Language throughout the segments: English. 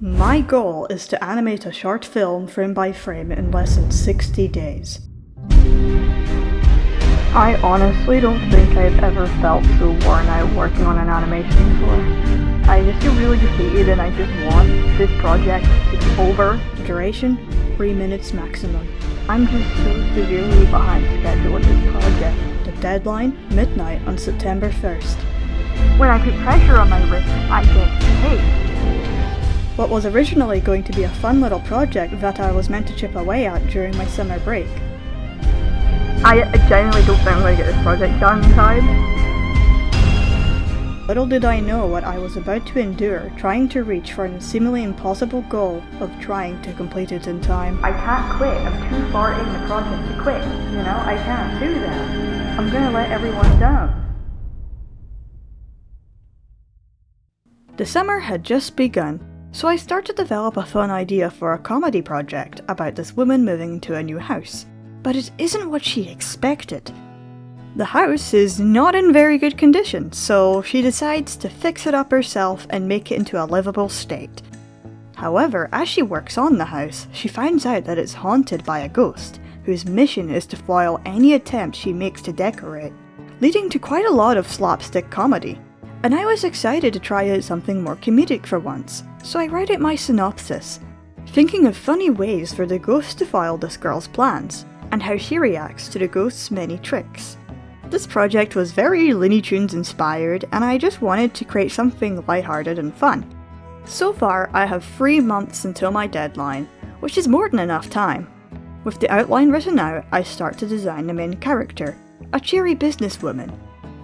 My goal is to animate a short film frame by frame in less than 60 days. I honestly don't think I've ever felt so worn out working on an animation before. I just feel really defeated and I just want this project to be over. Duration, 3 minutes maximum. I'm just so severely behind schedule with this project. The deadline, midnight on September 1st. When I put pressure on my wrist, I get hate. What was originally going to be a fun little project that I was meant to chip away at during my summer break. I genuinely don't think I'm going to get this project done in time. Little did I know what I was about to endure trying to reach for an seemingly impossible goal of trying to complete it in time. I can't quit. I'm too far in the project to quit. I can't do that. I'm going to let everyone down. The summer had just begun, so I started to develop a fun idea for a comedy project about this woman moving to a new house. But it isn't what she expected. The house is not in very good condition, so she decides to fix it up herself and make it into a livable state. However, as she works on the house, she finds out that it's haunted by a ghost, whose mission is to foil any attempt she makes to decorate, leading to quite a lot of slapstick comedy. And I was excited to try out something more comedic for once, so I write out my synopsis, thinking of funny ways for the ghost to foil this girl's plans, and how she reacts to the ghost's many tricks. This project was very Looney Tunes inspired, and I just wanted to create something lighthearted and fun. So far, I have 3 months until my deadline, which is more than enough time. With the outline written out, I start to design the main character, a cheery businesswoman.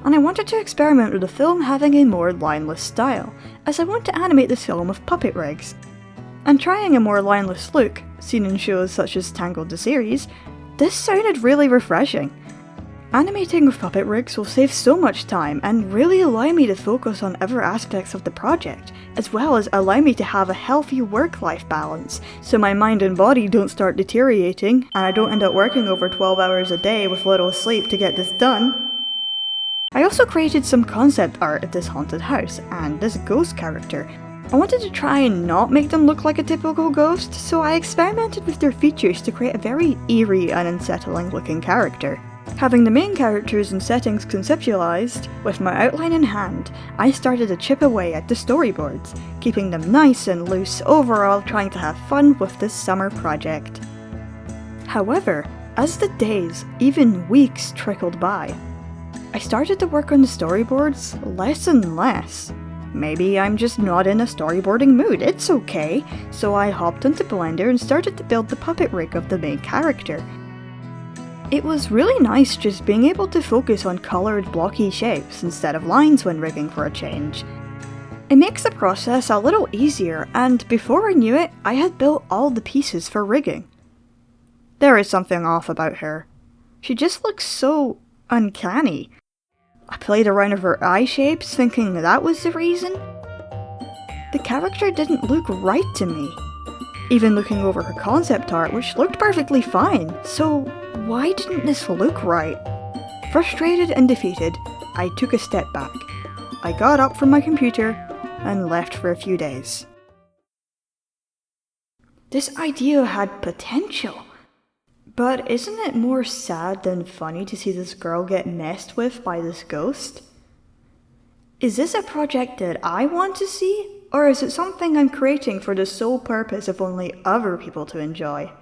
And I wanted to experiment with the film having a more lineless style, as I want to animate this film with puppet rigs. And trying a more lineless look, seen in shows such as Tangled the series, this sounded really refreshing. Animating with puppet rigs will save so much time and really allow me to focus on other aspects of the project, as well as allow me to have a healthy work-life balance, so my mind and body don't start deteriorating and I don't end up working over 12 hours a day with little sleep to get this done. I also created some concept art of this haunted house and this ghost character. I wanted to try and not make them look like a typical ghost, so I experimented with their features to create a very eerie and unsettling looking character. Having the main characters and settings conceptualized, with my outline in hand, I started to chip away at the storyboards, keeping them nice and loose, overall trying to have fun with this summer project. However, as the days, even weeks trickled by, I started to work on the storyboards less and less. Maybe I'm just not in a storyboarding mood, it's okay, so I hopped into Blender and started to build the puppet rig of the main character. It was really nice just being able to focus on coloured blocky shapes instead of lines when rigging for a change. It makes the process a little easier, and before I knew it, I had built all the pieces for rigging. There is something off about her. She just looks so uncanny. I played around with her eye shapes, thinking that was the reason. The character didn't look right to me, even looking over her concept art, which looked perfectly fine, so why didn't this look right? Frustrated and defeated, I took a step back. I got up from my computer and left for a few days. This idea had potential. But isn't it more sad than funny to see this girl get messed with by this ghost? Is this a project that I want to see, or is it something I'm creating for the sole purpose of only other people to enjoy?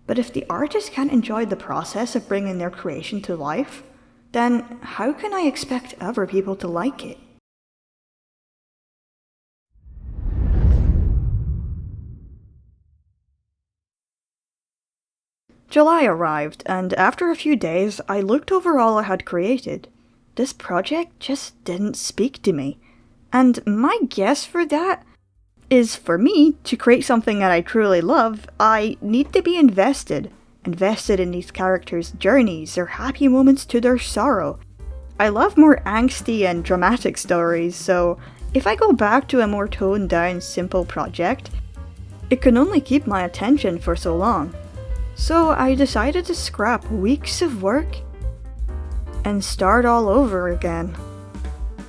But if the artist can't enjoy the process of bringing their creation to life, then how can I expect other people to like it? July arrived, and after a few days, I looked over all I had created. This project just didn't speak to me. And my guess for that is for me to create something that I truly love, I need to be invested in these characters' journeys, their happy moments to their sorrow. I love more angsty and dramatic stories, so if I go back to a more toned down, simple project, it can only keep my attention for so long. So I decided to scrap weeks of work and start all over again.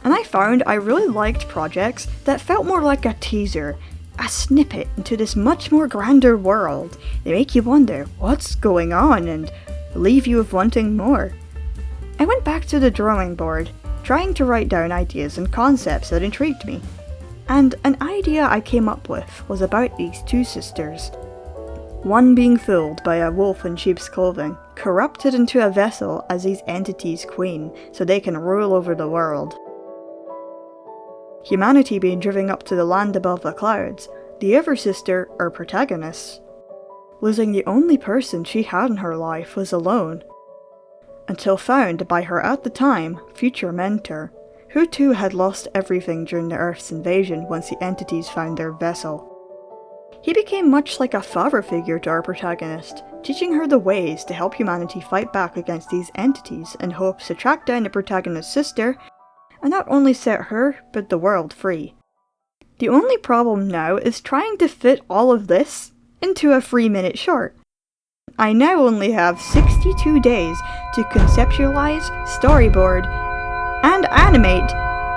And I found I really liked projects that felt more like a teaser, a snippet into this much more grander world. They make you wonder what's going on and leave you with wanting more. I went back to the drawing board, trying to write down ideas and concepts that intrigued me. And an idea I came up with was about these two sisters. One being fooled by a wolf in sheep's clothing, corrupted into a vessel as these entities' queen, so they can rule over the world. Humanity being driven up to the land above the clouds, the other sister, our protagonist, losing the only person she had in her life was alone, until found by her at the time future mentor, who too had lost everything during the Earth's invasion once the entities found their vessel. He became much like a father figure to our protagonist, teaching her the ways to help humanity fight back against these entities in hopes to track down the protagonist's sister and not only set her, but the world free. The only problem now is trying to fit all of this into a 3-minute short. I now only have 62 days to conceptualize, storyboard, and animate,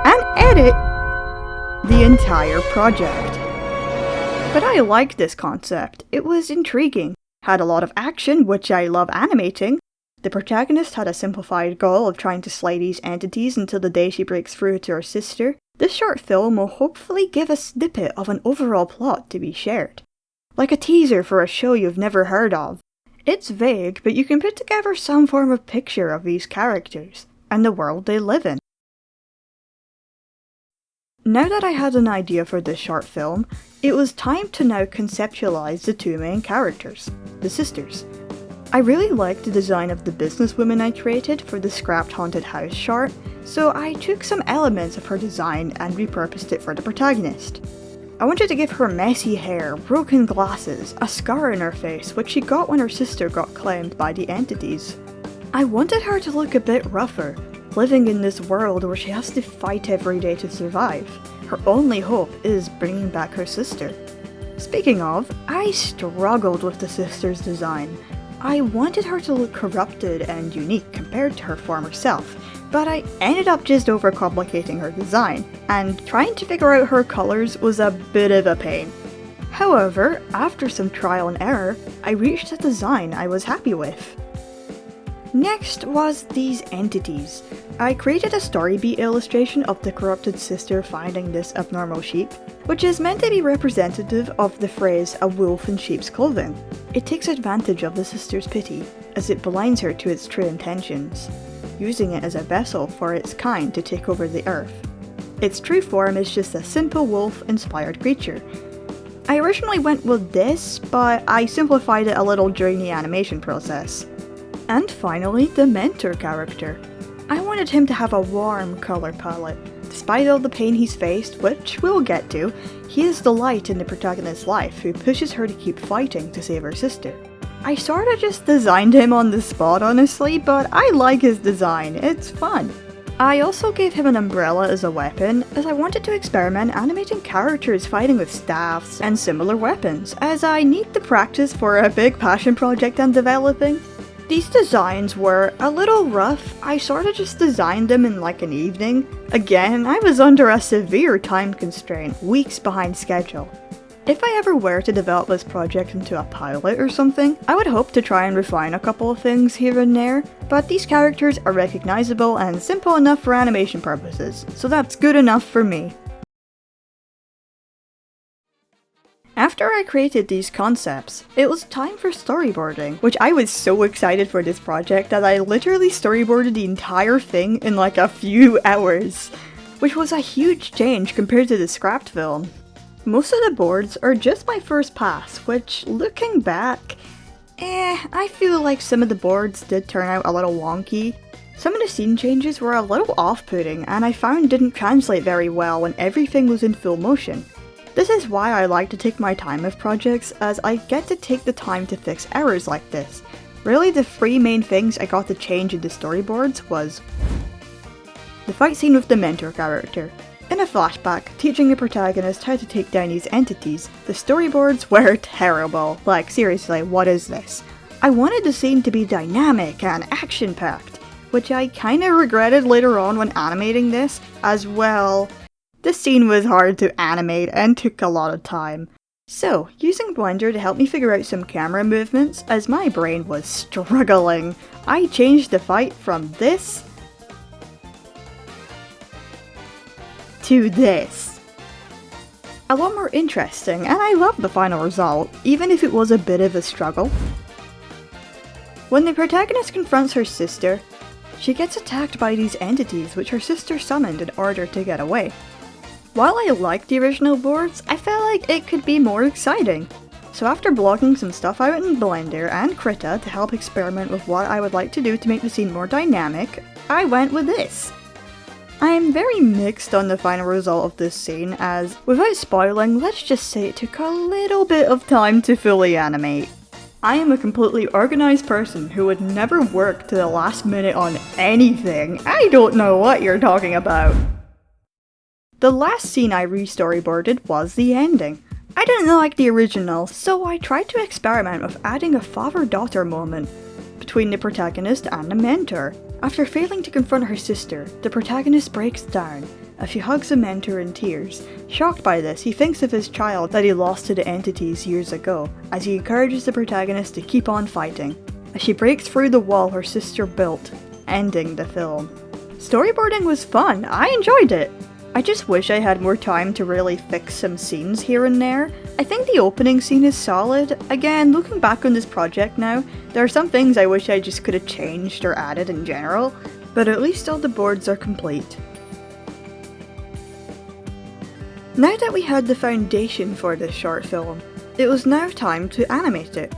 and edit the entire project. But I liked this concept. It was intriguing, had a lot of action, which I love animating. The protagonist had a simplified goal of trying to slay these entities until the day she breaks through to her sister. This short film will hopefully give a snippet of an overall plot to be shared, like a teaser for a show you've never heard of. It's vague, but you can put together some form of picture of these characters, and the world they live in. Now that I had an idea for this short film, it was time to now conceptualize the two main characters, the sisters. I really liked the design of the businesswoman I created for the scrapped haunted house short, so I took some elements of her design and repurposed it for the protagonist. I wanted to give her messy hair, broken glasses, a scar in her face, which she got when her sister got claimed by the entities. I wanted her to look a bit rougher, living in this world where she has to fight every day to survive. Her only hope is bringing back her sister. Speaking of, I struggled with the sister's design. I wanted her to look corrupted and unique compared to her former self, but I ended up just overcomplicating her design, and trying to figure out her colours was a bit of a pain. However, after some trial and error, I reached a design I was happy with. Next was these entities. I created a story beat illustration of the corrupted sister finding this abnormal sheep, which is meant to be representative of the phrase "a wolf in sheep's clothing." It takes advantage of the sister's pity, as it blinds her to its true intentions, using it as a vessel for its kind to take over the earth. Its true form is just a simple wolf-inspired creature. I originally went with this, but I simplified it a little during the animation process. And finally, the mentor character. I wanted him to have a warm colour palette. Despite all the pain he's faced, which we'll get to, he is the light in the protagonist's life who pushes her to keep fighting to save her sister. I sorta just designed him on the spot honestly, but I like his design, it's fun. I also gave him an umbrella as a weapon, as I wanted to experiment animating characters fighting with staffs and similar weapons, as I need the practice for a big passion project I'm developing. These designs were a little rough. I sorta just designed them in like an evening. Again, I was under a severe time constraint, weeks behind schedule. If I ever were to develop this project into a pilot or something, I would hope to try and refine a couple of things here and there, but these characters are recognizable and simple enough for animation purposes, so that's good enough for me. After I created these concepts, it was time for storyboarding, which I was so excited for this project that I literally storyboarded the entire thing in like a few hours, which was a huge change compared to the scrapped film. Most of the boards are just my first pass, which, looking back, I feel like some of the boards did turn out a little wonky. Some of the scene changes were a little off-putting and I found didn't translate very well when everything was in full motion. This is why I like to take my time with projects, as I get to take the time to fix errors like this. Really, the three main things I got to change in the storyboards was the fight scene with the mentor character. In a flashback, teaching the protagonist how to take down these entities, the storyboards were terrible. Like, seriously, what is this? I wanted the scene to be dynamic and action-packed, which I kinda regretted later on when animating this, as well. This scene was hard to animate and took a lot of time. So, using Blender to help me figure out some camera movements, as my brain was struggling, I changed the fight from this to this. A lot more interesting, and I love the final result, even if it was a bit of a struggle. When the protagonist confronts her sister, she gets attacked by these entities which her sister summoned in order to get away. While I liked the original boards, I felt like it could be more exciting. So after blocking some stuff out in Blender and Krita to help experiment with what I would like to do to make the scene more dynamic, I went with this. I am very mixed on the final result of this scene as, without spoiling, let's just say it took a little bit of time to fully animate. I am a completely organised person who would never work to the last minute on anything. I don't know what you're talking about. The last scene I re-storyboarded was the ending. I didn't like the original, so I tried to experiment with adding a father-daughter moment between the protagonist and the mentor. After failing to confront her sister, the protagonist breaks down as she hugs the mentor in tears. Shocked by this, he thinks of his child that he lost to the entities years ago, as he encourages the protagonist to keep on fighting, as she breaks through the wall her sister built, ending the film. Storyboarding was fun, I enjoyed it! I just wish I had more time to really fix some scenes here and there. I think the opening scene is solid. Again, looking back on this project now, there are some things I wish I just could have changed or added in general, but at least all the boards are complete. Now that we had the foundation for this short film, it was now time to animate it.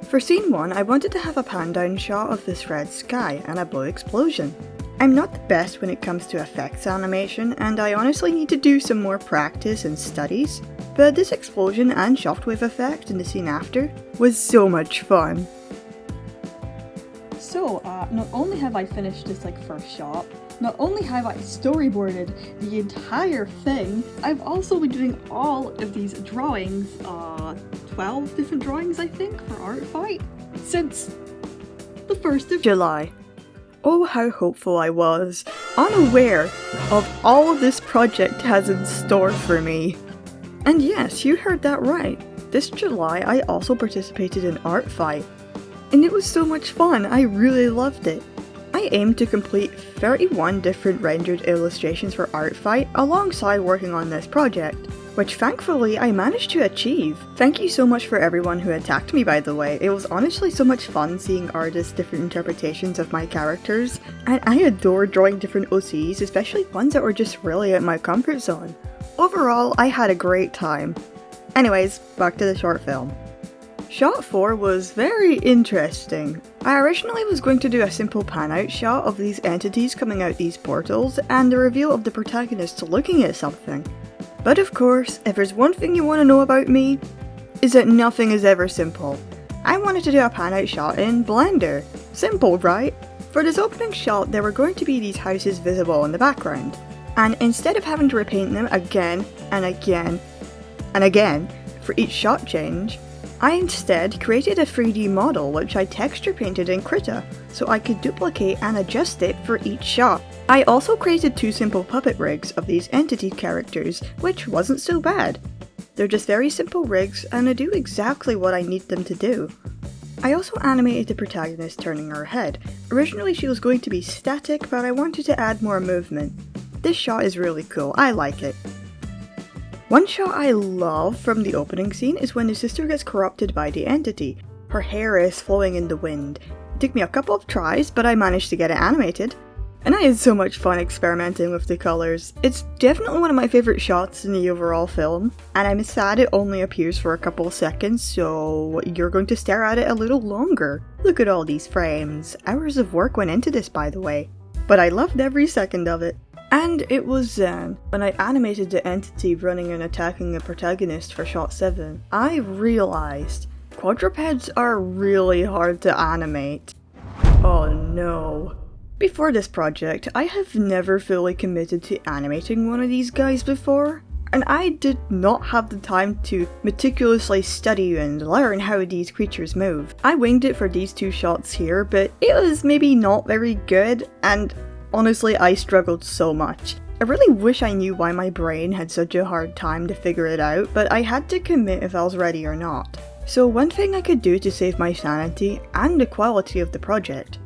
For scene 1, I wanted to have a pan-down shot of this red sky and a blue explosion. I'm not the best when it comes to effects animation, and I honestly need to do some more practice and studies, but this explosion and shockwave effect in the scene after was so much fun. So, not only have I finished this first shot, not only have I storyboarded the entire thing, I've also been doing all of these drawings, 12 different drawings I think, for Art Fight, since the 1st of July. Oh, how hopeful I was, unaware of all this project has in store for me. And yes, you heard that right. This July I also participated in Art Fight. And it was so much fun, I really loved it. I aimed to complete 31 different rendered illustrations for Art Fight alongside working on this project, which thankfully I managed to achieve. Thank you so much for everyone who attacked me, by the way. It was honestly so much fun seeing artists' different interpretations of my characters, and I adore drawing different OCs, especially ones that were just really out my comfort zone. Overall, I had a great time. Anyways, back to the short film. Shot 4 was very interesting. I originally was going to do a simple pan-out shot of these entities coming out these portals and the reveal of the protagonist looking at something. But of course, if there's one thing you want to know about me, is that nothing is ever simple. I wanted to do a pan-out shot in Blender. Simple, right? For this opening shot, there were going to be these houses visible in the background. And instead of having to repaint them again and again and again for each shot change, I instead created a 3D model which I texture painted in Krita, so I could duplicate and adjust it for each shot. I also created 2 simple puppet rigs of these entity characters, which wasn't so bad. They're just very simple rigs and they do exactly what I need them to do. I also animated the protagonist turning her head. Originally she was going to be static, but I wanted to add more movement. This shot is really cool, I like it. One shot I love from the opening scene is when the sister gets corrupted by the entity. Her hair is flowing in the wind. It took me a couple of tries, but I managed to get it animated. And I had so much fun experimenting with the colours. It's definitely one of my favourite shots in the overall film, and I'm sad it only appears for a couple of seconds, so you're going to stare at it a little longer. Look at all these frames. Hours of work went into this, by the way. But I loved every second of it. And it was then, when I animated the entity running and attacking the protagonist for shot 7, I realised quadrupeds are really hard to animate. Oh no. Before this project, I have never fully committed to animating one of these guys before, and I did not have the time to meticulously study and learn how these creatures move. I winged it for these 2 shots here, but it was maybe not very good, and honestly, I struggled so much. I really wish I knew why my brain had such a hard time to figure it out, but I had to commit if I was ready or not. So one thing I could do to save my sanity and the quality of the project,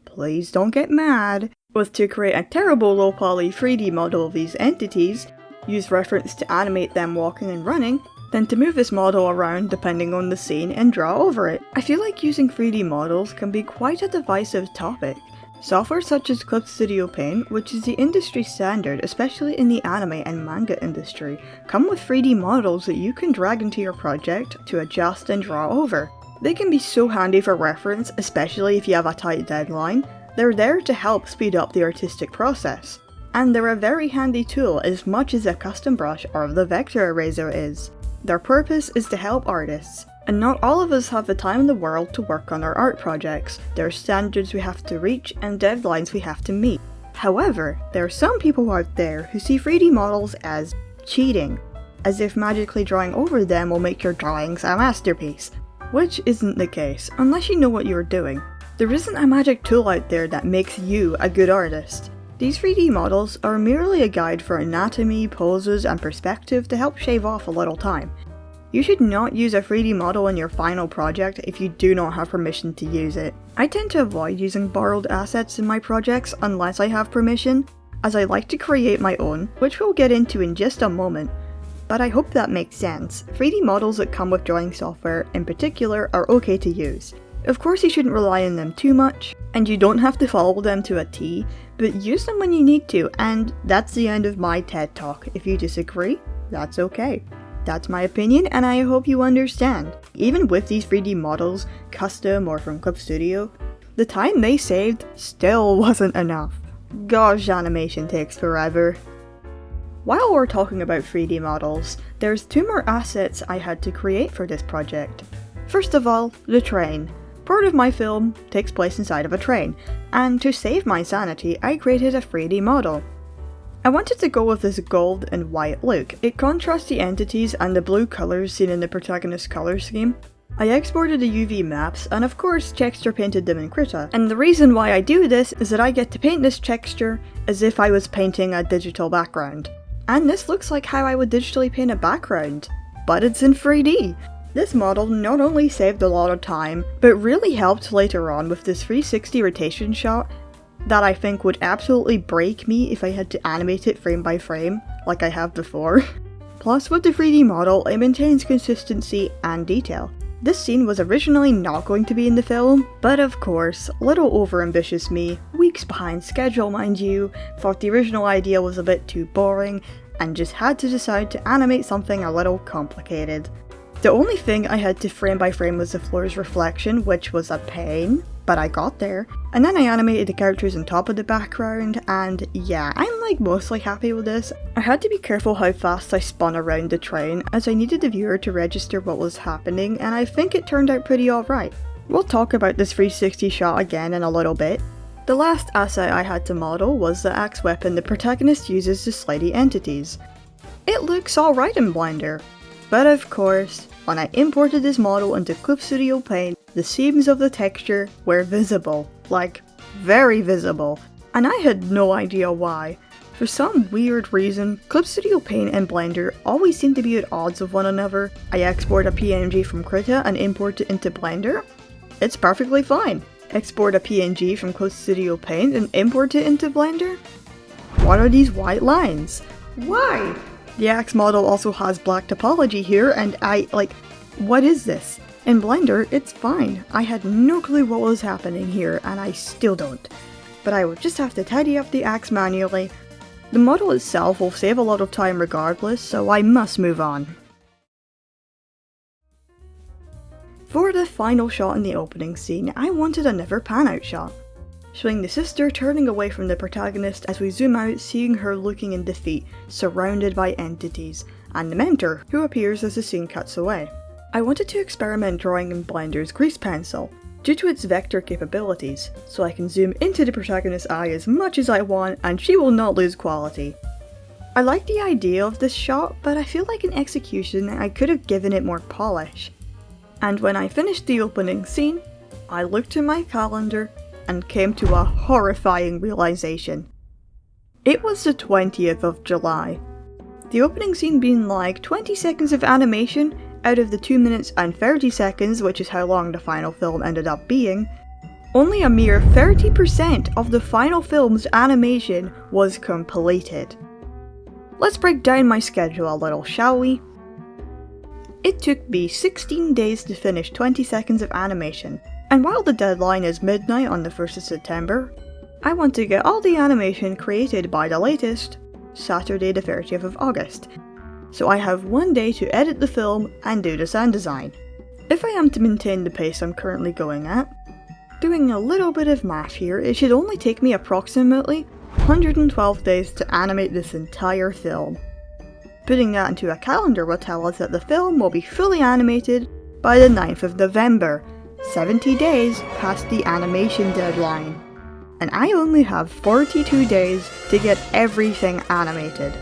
please don't get mad, was to create a terrible low poly 3D model of these entities, use reference to animate them walking and running, then to move this model around depending on the scene and draw over it. I feel like using 3D models can be quite a divisive topic. Software such as Clip Studio Paint, which is the industry standard especially in the anime and manga industry, come with 3D models that you can drag into your project to adjust and draw over. They can be so handy for reference, especially if you have a tight deadline. They're there to help speed up the artistic process. And they're a very handy tool as much as a custom brush or the vector eraser is. Their purpose is to help artists. And not all of us have the time in the world to work on our art projects. There are standards we have to reach and deadlines we have to meet. However, there are some people out there who see 3D models as cheating, as if magically drawing over them will make your drawings a masterpiece, which isn't the case, unless you know what you're doing. There isn't a magic tool out there that makes you a good artist. These 3D models are merely a guide for anatomy, poses, and perspective to help shave off a little time. You should not use a 3D model in your final project if you do not have permission to use it. I tend to avoid using borrowed assets in my projects unless I have permission, as I like to create my own, which we'll get into in just a moment. But I hope that makes sense. 3D models that come with drawing software in particular are okay to use. Of course you shouldn't rely on them too much, and you don't have to follow them to a T, but use them when you need to, and that's the end of my TED Talk. If you disagree, that's okay. That's my opinion, and I hope you understand. Even with these 3D models, custom or from Clip Studio, the time they saved still wasn't enough. Gosh, animation takes forever. While we're talking about 3D models, there's 2 more assets I had to create for this project. First of all, the train. Part of my film takes place inside of a train, and to save my sanity, I created a 3D model. I wanted to go with this gold and white look. It contrasts the entities and the blue colours seen in the protagonist's colour scheme. I exported the UV maps and of course texture painted them in Krita. And the reason why I do this is that I get to paint this texture as if I was painting a digital background. And this looks like how I would digitally paint a background, but it's in 3D. This model not only saved a lot of time, but really helped later on with this 360 rotation shot that I think would absolutely break me if I had to animate it frame by frame, like I have before. Plus, with the 3D model, it maintains consistency and detail. This scene was originally not going to be in the film, but of course, little overambitious me, weeks behind schedule mind you, thought the original idea was a bit too boring, and just had to decide to animate something a little complicated. The only thing I had to frame by frame was the floor's reflection, which was a pain, but I got there. And then I animated the characters on top of the background, and yeah, I'm like mostly happy with this. I had to be careful how fast I spun around the train, as I needed the viewer to register what was happening, and I think it turned out pretty alright. We'll talk about this 360 shot again in a little bit. The last asset I had to model was the axe weapon the protagonist uses to slay the entities. It looks alright in Blender, but of course, when I imported this model into Clip Studio Paint, the seams of the texture were visible, like very visible, and I had no idea why. For some weird reason, Clip Studio Paint and Blender always seem to be at odds with one another. I export a PNG from Krita and import it into Blender. It's perfectly fine. Export a PNG from Clip Studio Paint and import it into Blender. What are these white lines? Why? The axe model also has black topology here, and what is this? In Blender, it's fine. I had no clue what was happening here, and I still don't. But I would just have to tidy up the axe manually. The model itself will save a lot of time regardless, so I must move on. For the final shot in the opening scene, I wanted another pan-out shot, showing the sister turning away from the protagonist as we zoom out, seeing her looking in defeat, surrounded by entities, and the mentor, who appears as the scene cuts away. I wanted to experiment drawing in Blender's grease pencil, due to its vector capabilities, so I can zoom into the protagonist's eye as much as I want and she will not lose quality. I like the idea of this shot, but I feel like in execution I could have given it more polish. And when I finished the opening scene, I looked at my calendar and came to a horrifying realization. It was the 20th of July. The opening scene being like 20 seconds of animation out of the 2 minutes and 30 seconds, which is how long the final film ended up being. Only a mere 30% of the final film's animation was completed. Let's break down my schedule a little, shall we? It took me 16 days to finish 20 seconds of animation, and while the deadline is midnight on the 1st of September, I want to get all the animation created by the latest Saturday the 30th of August, so I have 1 day to edit the film and do the sound design. If I am to maintain the pace I'm currently going at, doing a little bit of math here, it should only take me approximately 112 days to animate this entire film. Putting that into a calendar will tell us that the film will be fully animated by the 9th of November, 70 days past the animation deadline. And I only have 42 days to get everything animated.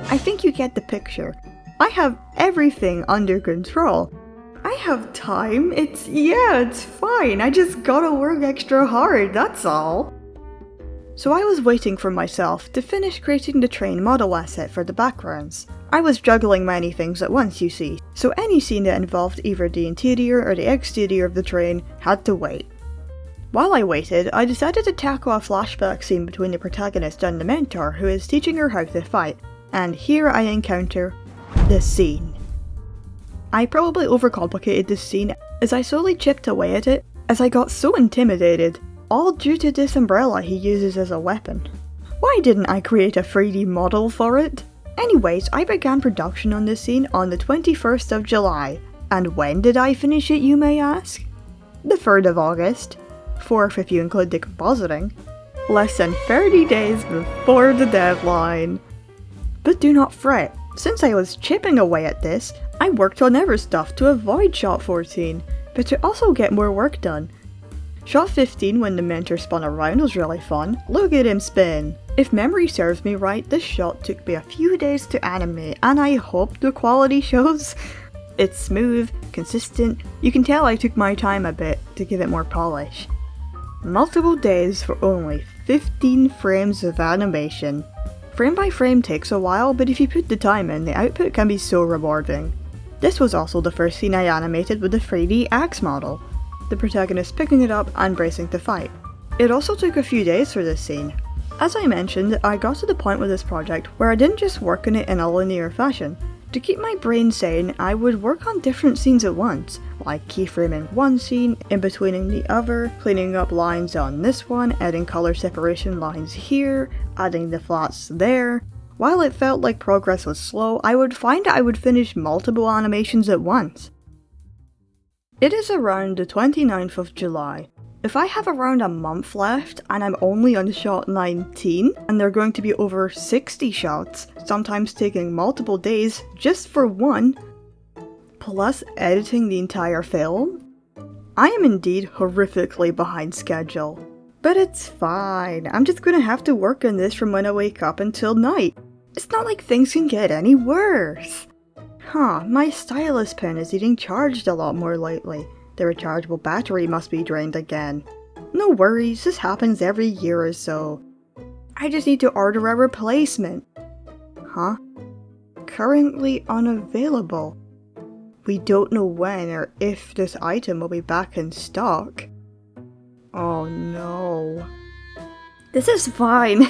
I think you get the picture. I have everything under control. I have time, it's fine, I just gotta work extra hard, that's all. So I was waiting for myself to finish creating the train model asset for the backgrounds. I was juggling many things at once, you see, so any scene that involved either the interior or the exterior of the train had to wait. While I waited, I decided to tackle a flashback scene between the protagonist and the mentor who is teaching her how to fight, and here I encounter the scene. I probably overcomplicated this scene as I slowly chipped away at it as I got so intimidated, all due to this umbrella he uses as a weapon. Why didn't I create a 3D model for it? Anyways, I began production on this scene on the 21st of July, and when did I finish it, you may ask? The 3rd of August, 4th if you include the compositing, less than 30 days before the deadline. But do not fret, since I was chipping away at this, I worked on other stuff to avoid shot 14, but to also get more work done. Shot 15 when the mentor spun around was really fun, look at him spin. If memory serves me right, this shot took me a few days to animate, and I hope the quality shows. It's smooth, consistent, you can tell I took my time a bit to give it more polish. Multiple days for only 15 frames of animation. Frame by frame takes a while, but if you put the time in, the output can be so rewarding. This was also the first scene I animated with the 3D axe model, the protagonist picking it up and bracing to fight. It also took a few days for this scene. As I mentioned, I got to the point with this project where I didn't just work on it in a linear fashion. To keep my brain sane, I would work on different scenes at once, like keyframing one scene, in-betweening the other, cleaning up lines on this one, adding color separation lines here, adding the flats there. While it felt like progress was slow, I would find I would finish multiple animations at once. It is around the 29th of July. If I have around a month left and I'm only on shot 19, and there are going to be over 60 shots, sometimes taking multiple days just for one, plus editing the entire film, I am indeed horrifically behind schedule. But it's fine, I'm just gonna have to work on this from when I wake up until night. It's not like things can get any worse. My stylus pen is getting charged a lot more lately. The rechargeable battery must be drained again. No worries, this happens every year or so. I just need to order a replacement. Currently unavailable. We don't know when or if this item will be back in stock. Oh no. This is fine.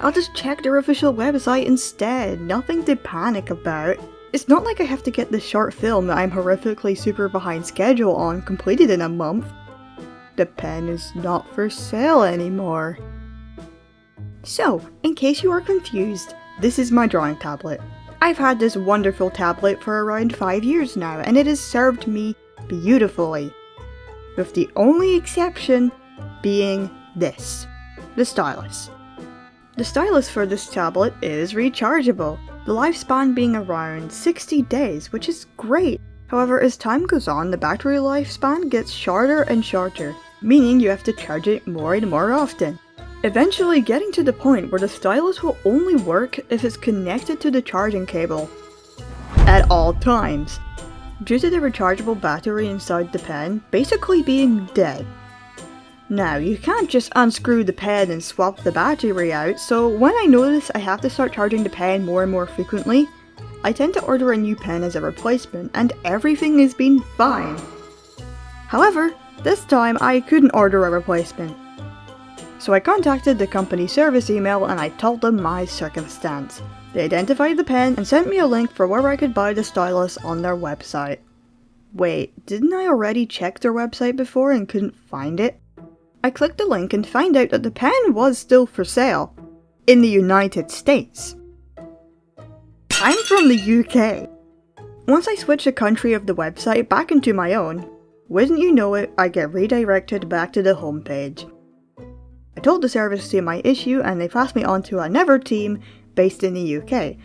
I'll just check their official website instead. Nothing to panic about. It's not like I have to get this short film that I'm horrifically super behind schedule on completed in a month. The pen is not for sale anymore. So, in case you are confused, this is my drawing tablet. I've had this wonderful tablet for around 5 years now, and it has served me beautifully. With the only exception being this, the stylus. The stylus for this tablet is rechargeable, the lifespan being around 60 days, which is great. However, as time goes on, the battery lifespan gets shorter and shorter, meaning you have to charge it more and more often. Eventually getting to the point where the stylus will only work if it's connected to the charging cable at all times, due to the rechargeable battery inside the pen basically being dead. Now, you can't just unscrew the pen and swap the battery out, so when I notice I have to start charging the pen more and more frequently, I tend to order a new pen as a replacement, and everything has been fine. However, this time I couldn't order a replacement. So I contacted the company service email and I told them my circumstance. They identified the pen and sent me a link for where I could buy the stylus on their website. Wait, didn't I already check their website before and couldn't find it? I clicked the link and found out that the pen was still for sale. In the United States. I'm from the UK. Once I switch the country of the website back into my own, wouldn't you know it, I get redirected back to the homepage. I told the service team my issue and they passed me on to another team based in the UK.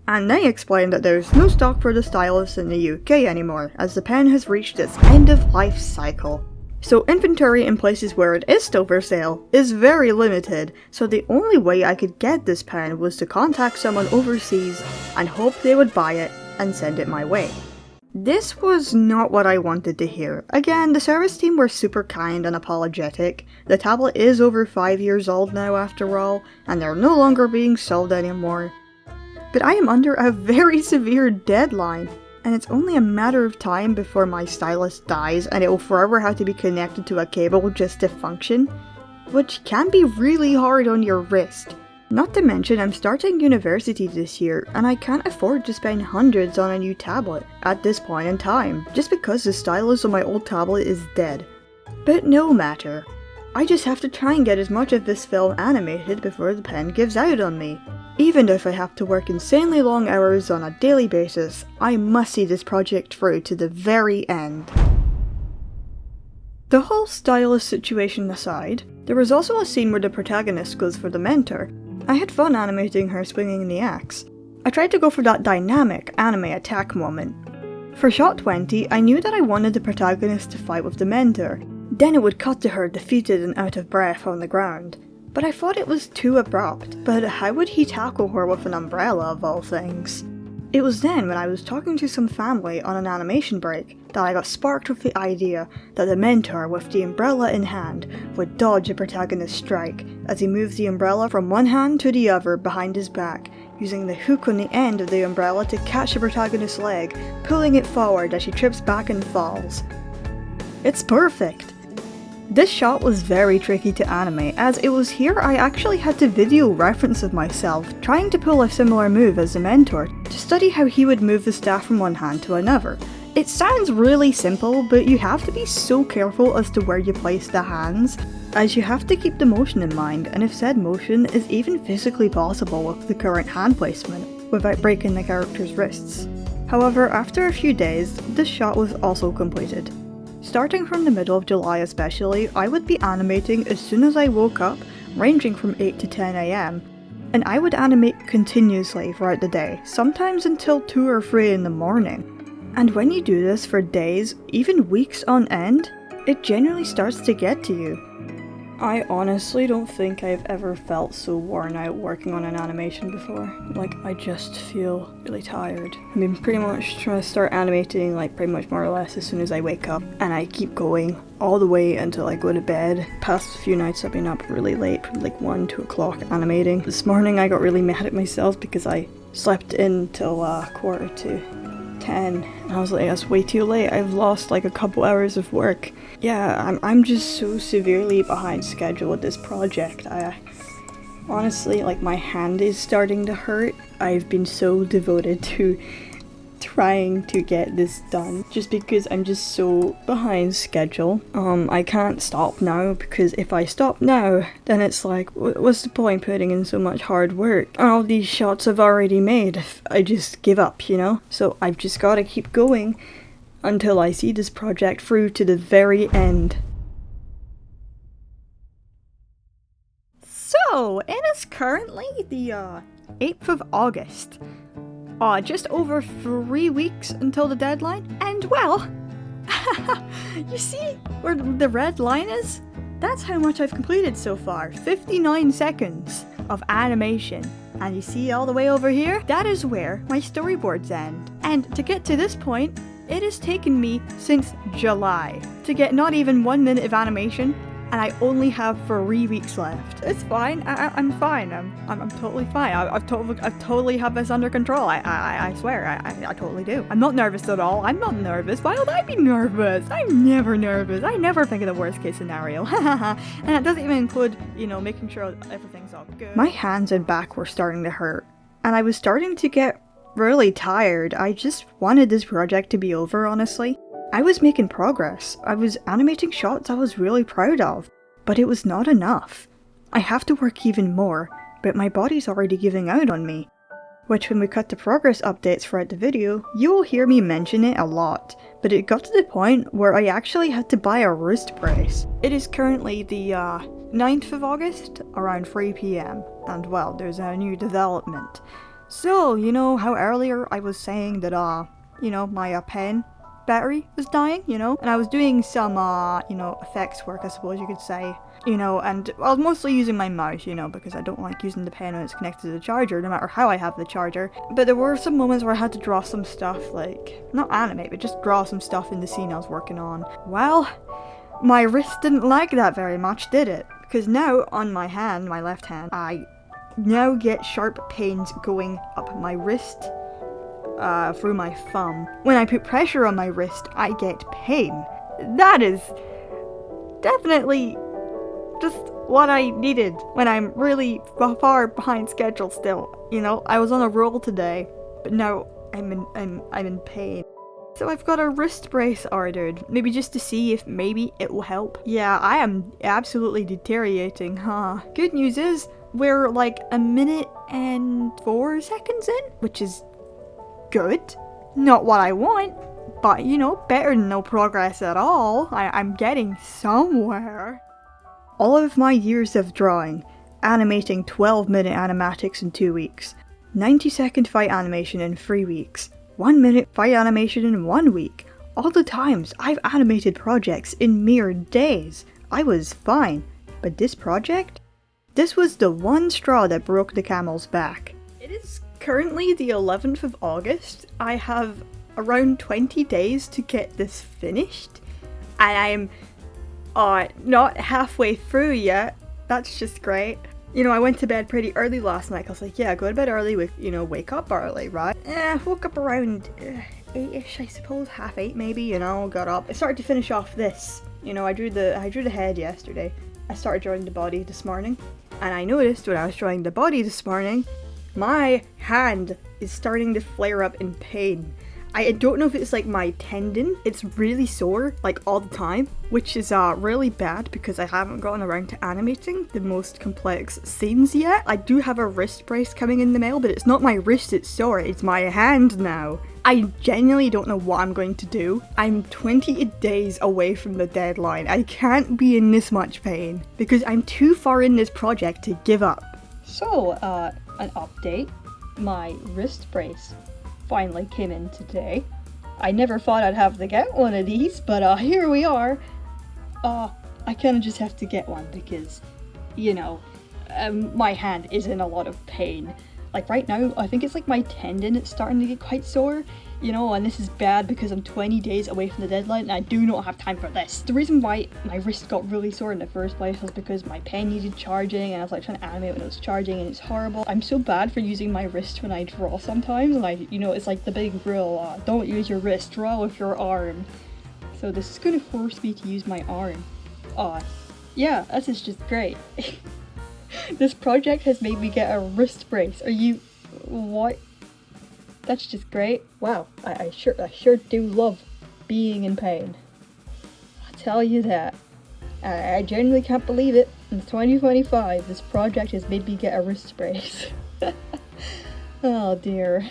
And they explained that there's no stock for the stylus in the UK anymore, as the pen has reached its end-of-life cycle. So inventory in places where it is still for sale is very limited, so the only way I could get this pen was to contact someone overseas and hope they would buy it and send it my way. This was not what I wanted to hear. Again, the service team were super kind and apologetic. The tablet is over 5 years old now after all, and they're no longer being sold anymore. But I am under a very severe deadline, and it's only a matter of time before my stylus dies and it will forever have to be connected to a cable just to function, which can be really hard on your wrist. Not to mention I'm starting university this year and I can't afford to spend hundreds on a new tablet at this point in time, just because the stylus on my old tablet is dead. But no matter. I just have to try and get as much of this film animated before the pen gives out on me. Even if I have to work insanely long hours on a daily basis, I must see this project through to the very end. The whole stylus situation aside, there was also a scene where the protagonist goes for the mentor. I had fun animating her swinging the axe. I tried to go for that dynamic anime attack moment. For shot 20, I knew that I wanted the protagonist to fight with the mentor. Then it would cut to her defeated and out of breath on the ground. But I thought it was too abrupt, but how would he tackle her with an umbrella of all things? It was then when I was talking to some family on an animation break that I got sparked with the idea that the mentor with the umbrella in hand would dodge a protagonist's strike as he moves the umbrella from one hand to the other behind his back, using the hook on the end of the umbrella to catch the protagonist's leg, pulling it forward as she trips back and falls. It's perfect! This shot was very tricky to animate, as it was here I actually had to video reference of myself trying to pull a similar move as the mentor to study how he would move the staff from one hand to another. It sounds really simple, but you have to be so careful as to where you place the hands, as you have to keep the motion in mind, and if said motion is even physically possible with the current hand placement, without breaking the character's wrists. However, after a few days, this shot was also completed. Starting from the middle of July especially, I would be animating as soon as I woke up, ranging from 8 to 10 AM, and I would animate continuously throughout the day, sometimes until 2 or 3 in the morning. And when you do this for days, even weeks on end, it genuinely starts to get to you. I honestly don't think I've ever felt so worn out working on an animation before. Like, I just feel really tired. I've been pretty much trying to start animating, like, pretty much more or less as soon as I wake up. And I keep going all the way until I go to bed. Past few nights I've been up really late, probably like 1, 2 o'clock animating. This morning I got really mad at myself because I slept in till 9:45. And I was like, that's way too late. I've lost like a couple hours of work. Yeah, I'm just so severely behind schedule with this project. I honestly, like, my hand is starting to hurt. I've been so devoted to trying to get this done just because I'm just so behind schedule. I can't stop now, because if I stop now, then it's like, what's the point putting in so much hard work? All these shots I've already made if I just give up, you know? So I've just gotta keep going until I see this project through to the very end. So, it is currently the 8th of August. Just over 3 weeks until the deadline, and well, you see where the red line is? That's how much I've completed so far, 59 seconds of animation. And you see all the way over here? That is where my storyboards end. And to get to this point, it has taken me since July to get not even 1 minute of animation and I only have 3 weeks left. It's fine. I'm fine. I'm totally fine. I've totally have this under control. I swear. I totally do. I'm not nervous at all. I'm not nervous. Why would I be nervous? I'm never nervous. I never think of the worst case scenario. And that doesn't even include, making sure everything's all good. My hands and back were starting to hurt, and I was starting to get really tired. I just wanted this project to be over, honestly. I was making progress. I was animating shots I was really proud of, but it was not enough. I have to work even more, but my body's already giving out on me. Which, when we cut to progress updates throughout the video, you will hear me mention it a lot, but it got to the point where I actually had to buy a wrist brace. It is currently the 9th of August, around 3 PM, and well, there's a new development. So, how earlier I was saying that, my pen battery was dying, and I was doing some, effects work, I suppose you could say, and I was mostly using my mouse, because I don't like using the pen when it's connected to the charger, no matter how I have the charger. But there were some moments where I had to draw some stuff, like, not animate, but just draw some stuff in the scene I was working on. Well, my wrist didn't like that very much, did it? Because now, on my hand, my left hand, I now get sharp pains going up my wrist, through my thumb. When I put pressure on my wrist, I get pain. That is definitely just what I needed when I'm really far behind schedule still. I was on a roll today, but now I'm in pain. So I've got a wrist brace ordered, maybe just to see if maybe it will help. Yeah, I am absolutely deteriorating, huh? Good news is, we're like 1 minute and 4 seconds in, which is good. Not what I want, but better than no progress at all. I'm getting somewhere. All of my years of drawing, animating 12-minute animatics in 2 weeks, 90-second fight animation in 3 weeks, 1-minute fight animation in 1 week, all the times I've animated projects in mere days, I was fine. But this project? This was the one straw that broke the camel's back. It is currently the 11th of August. I have around 20 days to get this finished, and I'm not halfway through yet. That's just great. I went to bed pretty early last night. I was like, yeah, go to bed early, wake up early, right? Woke up around 8ish, I suppose, 7:30 maybe, got up. I started to finish off this. I drew the head yesterday. I started drawing the body this morning, and I noticed when I was drawing the body this morning, my hand is starting to flare up in pain. I don't know if it's like my tendon, it's really sore, like all the time, which is really bad because I haven't gotten around to animating the most complex scenes yet. I do have a wrist brace coming in the mail, but it's not my wrist it's sore, it's my hand now. I genuinely don't know what I'm going to do. I'm 20 days away from the deadline. I can't be in this much pain because I'm too far in this project to give up. So, an update. My wrist brace finally came in today. I never thought I'd have to get one of these, but here we are. I kind of just have to get one because, my hand is in a lot of pain. Like right now, I think it's like my tendon, it's starting to get quite sore, and this is bad because I'm 20 days away from the deadline and I do not have time for this. The reason why my wrist got really sore in the first place was because my pen needed charging and I was like trying to animate when it was charging and it's horrible. I'm so bad for using my wrist when I draw sometimes, and it's like the big rule, don't use your wrist, draw with your arm. So this is going to force me to use my arm. Yeah, this is just great. This project has made me get a wrist brace. What? That's just great. Wow, I sure do love being in pain. I'll tell you that. I genuinely can't believe it. In 2025, this project has made me get a wrist brace. Oh dear.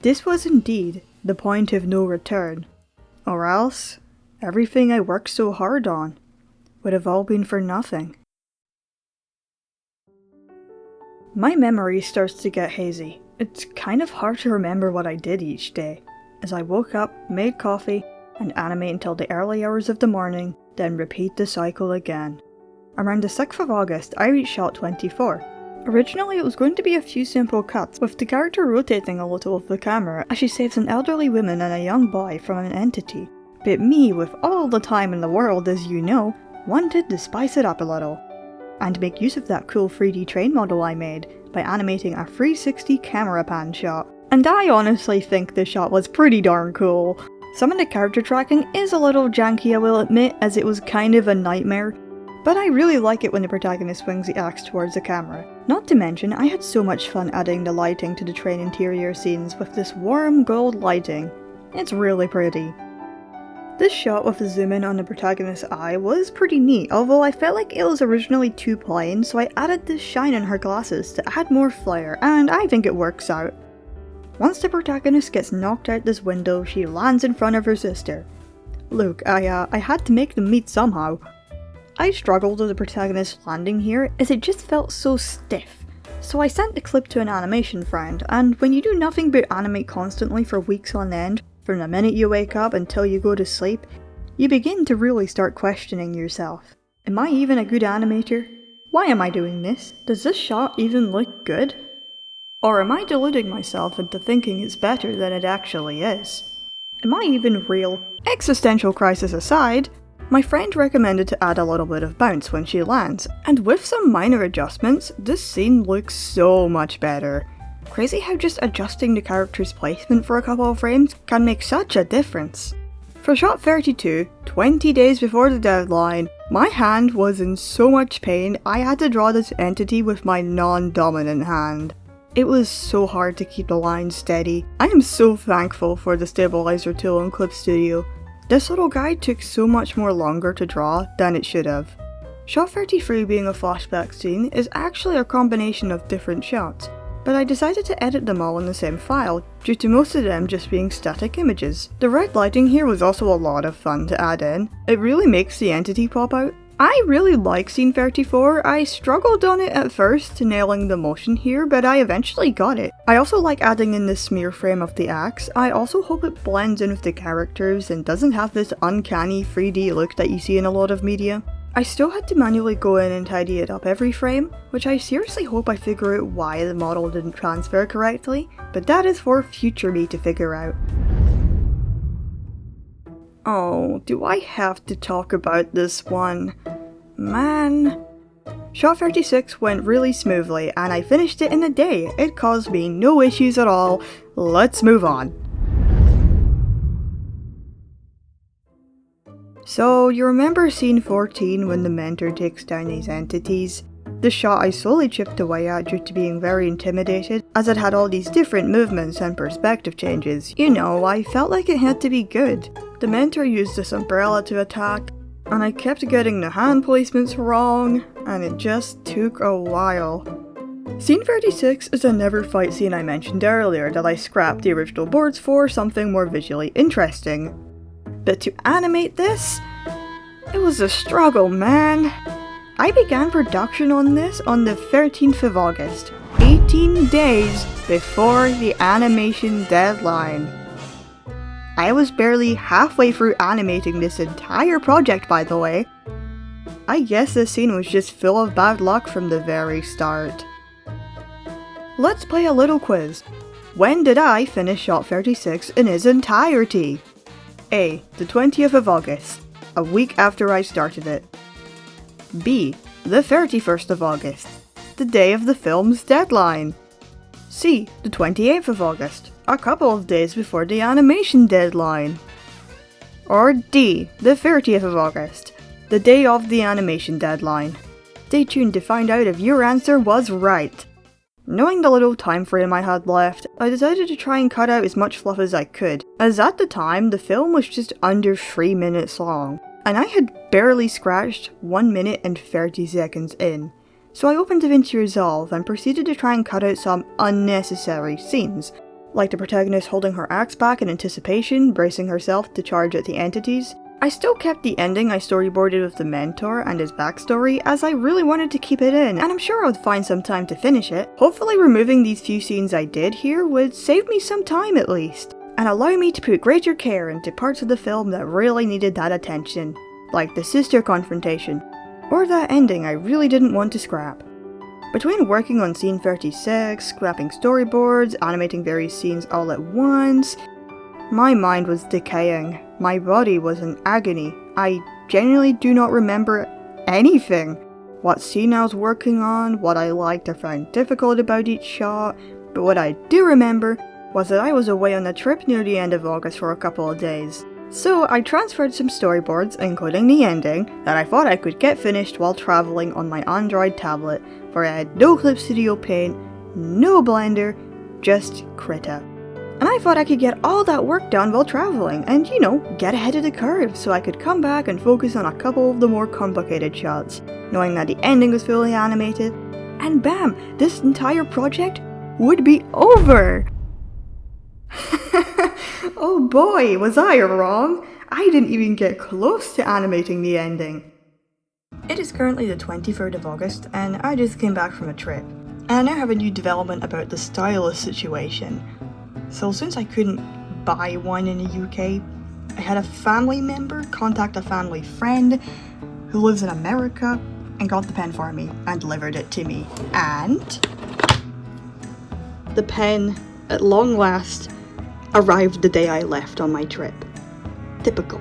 This was indeed the point of no return. Or else, everything I worked so hard on would have all been for nothing. My memory starts to get hazy. It's kind of hard to remember what I did each day, as I woke up, made coffee, and animate until the early hours of the morning, then repeat the cycle again. Around the 6th of August, I reached shot 24. Originally it was going to be a few simple cuts, with the character rotating a little with the camera as she saves an elderly woman and a young boy from an entity. But me, with all the time in the world as you know, wanted to spice it up a little, and make use of that cool 3D train model I made by animating a 360 camera pan shot. And I honestly think this shot was pretty darn cool. Some of the character tracking is a little janky, I will admit, as it was kind of a nightmare, but I really like it when the protagonist swings the axe towards the camera. Not to mention, I had so much fun adding the lighting to the train interior scenes with this warm gold lighting. It's really pretty. This shot with the zoom in on the protagonist's eye was pretty neat, although I felt like it was originally too plain, so I added this shine in her glasses to add more flair, and I think it works out. Once the protagonist gets knocked out this window, she lands in front of her sister. Look, I had to make them meet somehow. I struggled with the protagonist landing here as it just felt so stiff, so I sent the clip to an animation friend, and when you do nothing but animate constantly for weeks on end, from the minute you wake up until you go to sleep, you begin to really start questioning yourself. Am I even a good animator? Why am I doing this? Does this shot even look good? Or am I deluding myself into thinking it's better than it actually is? Am I even real? Existential crisis aside, my friend recommended to add a little bit of bounce when she lands, and with some minor adjustments, this scene looks so much better. Crazy how just adjusting the character's placement for a couple of frames can make such a difference. For shot 32, 20 days before the deadline, my hand was in so much pain I had to draw this entity with my non-dominant hand. It was so hard to keep the line steady. I am so thankful for the stabilizer tool in Clip Studio. This little guy took so much more longer to draw than it should have. Shot 33 being a flashback scene is actually a combination of different shots, but I decided to edit them all in the same file, due to most of them just being static images. The red lighting here was also a lot of fun to add in. It really makes the entity pop out. I really like scene 34. I struggled on it at first, nailing the motion here, but I eventually got it. I also like adding in the smear frame of the axe. I also hope it blends in with the characters and doesn't have this uncanny 3D look that you see in a lot of media. I still had to manually go in and tidy it up every frame, which I seriously hope I figure out why the model didn't transfer correctly, but that is for future me to figure out. Oh, do I have to talk about this one? Man. Shot 36 went really smoothly and I finished it in a day. It caused me no issues at all. Let's move on. So, you remember scene 14 when the mentor takes down these entities? The shot I slowly chipped away at due to being very intimidated, as it had all these different movements and perspective changes. You know, I felt like it had to be good. The mentor used this umbrella to attack, and I kept getting the hand placements wrong, and it just took a while. Scene 36 is a never fight scene I mentioned earlier that I scrapped the original boards for something more visually interesting. But to animate this, it was a struggle, man. I began production on this on the 13th of August, 18 days before the animation deadline. I was barely halfway through animating this entire project, by the way. I guess this scene was just full of bad luck from the very start. Let's play a little quiz. When did I finish shot 36 in its entirety? A. The 20th of August, a week after I started it. B. The 31st of August, the day of the film's deadline. C. The 28th of August, a couple of days before the animation deadline. Or D. The 30th of August, the day of the animation deadline. Stay tuned to find out if your answer was right. Knowing the little time frame I had left, I decided to try and cut out as much fluff as I could, as at the time the film was just under 3 minutes long, and I had barely scratched 1 minute and 30 seconds in. So I opened DaVinci Resolve and proceeded to try and cut out some unnecessary scenes, like the protagonist holding her axe back in anticipation, bracing herself to charge at the entities. I still kept the ending I storyboarded with the mentor and his backstory, as I really wanted to keep it in, and I'm sure I would find some time to finish it. Hopefully removing these few scenes I did here would save me some time at least, and allow me to put greater care into parts of the film that really needed that attention, like the sister confrontation, or that ending I really didn't want to scrap. Between working on scene 36, scrapping storyboards, animating various scenes all at once, my mind was decaying. My body was in agony. I genuinely do not remember anything. What scene I was working on, what I liked or found difficult about each shot, but what I do remember was that I was away on a trip near the end of August for a couple of days. So I transferred some storyboards, including the ending, that I thought I could get finished while travelling on my Android tablet, where I had no Clip Studio Paint, no Blender, just Krita. And I thought I could get all that work done while travelling, and get ahead of the curve so I could come back and focus on a couple of the more complicated shots, knowing that the ending was fully animated, and bam, this entire project would be over! Oh boy, was I wrong! I didn't even get close to animating the ending. It is currently the 23rd of August, and I just came back from a trip. And I now have a new development about the stylus situation. So since I couldn't buy one in the UK, I had a family member contact a family friend who lives in America and got the pen for me and delivered it to me. And the pen, at long last, arrived the day I left on my trip. Typical.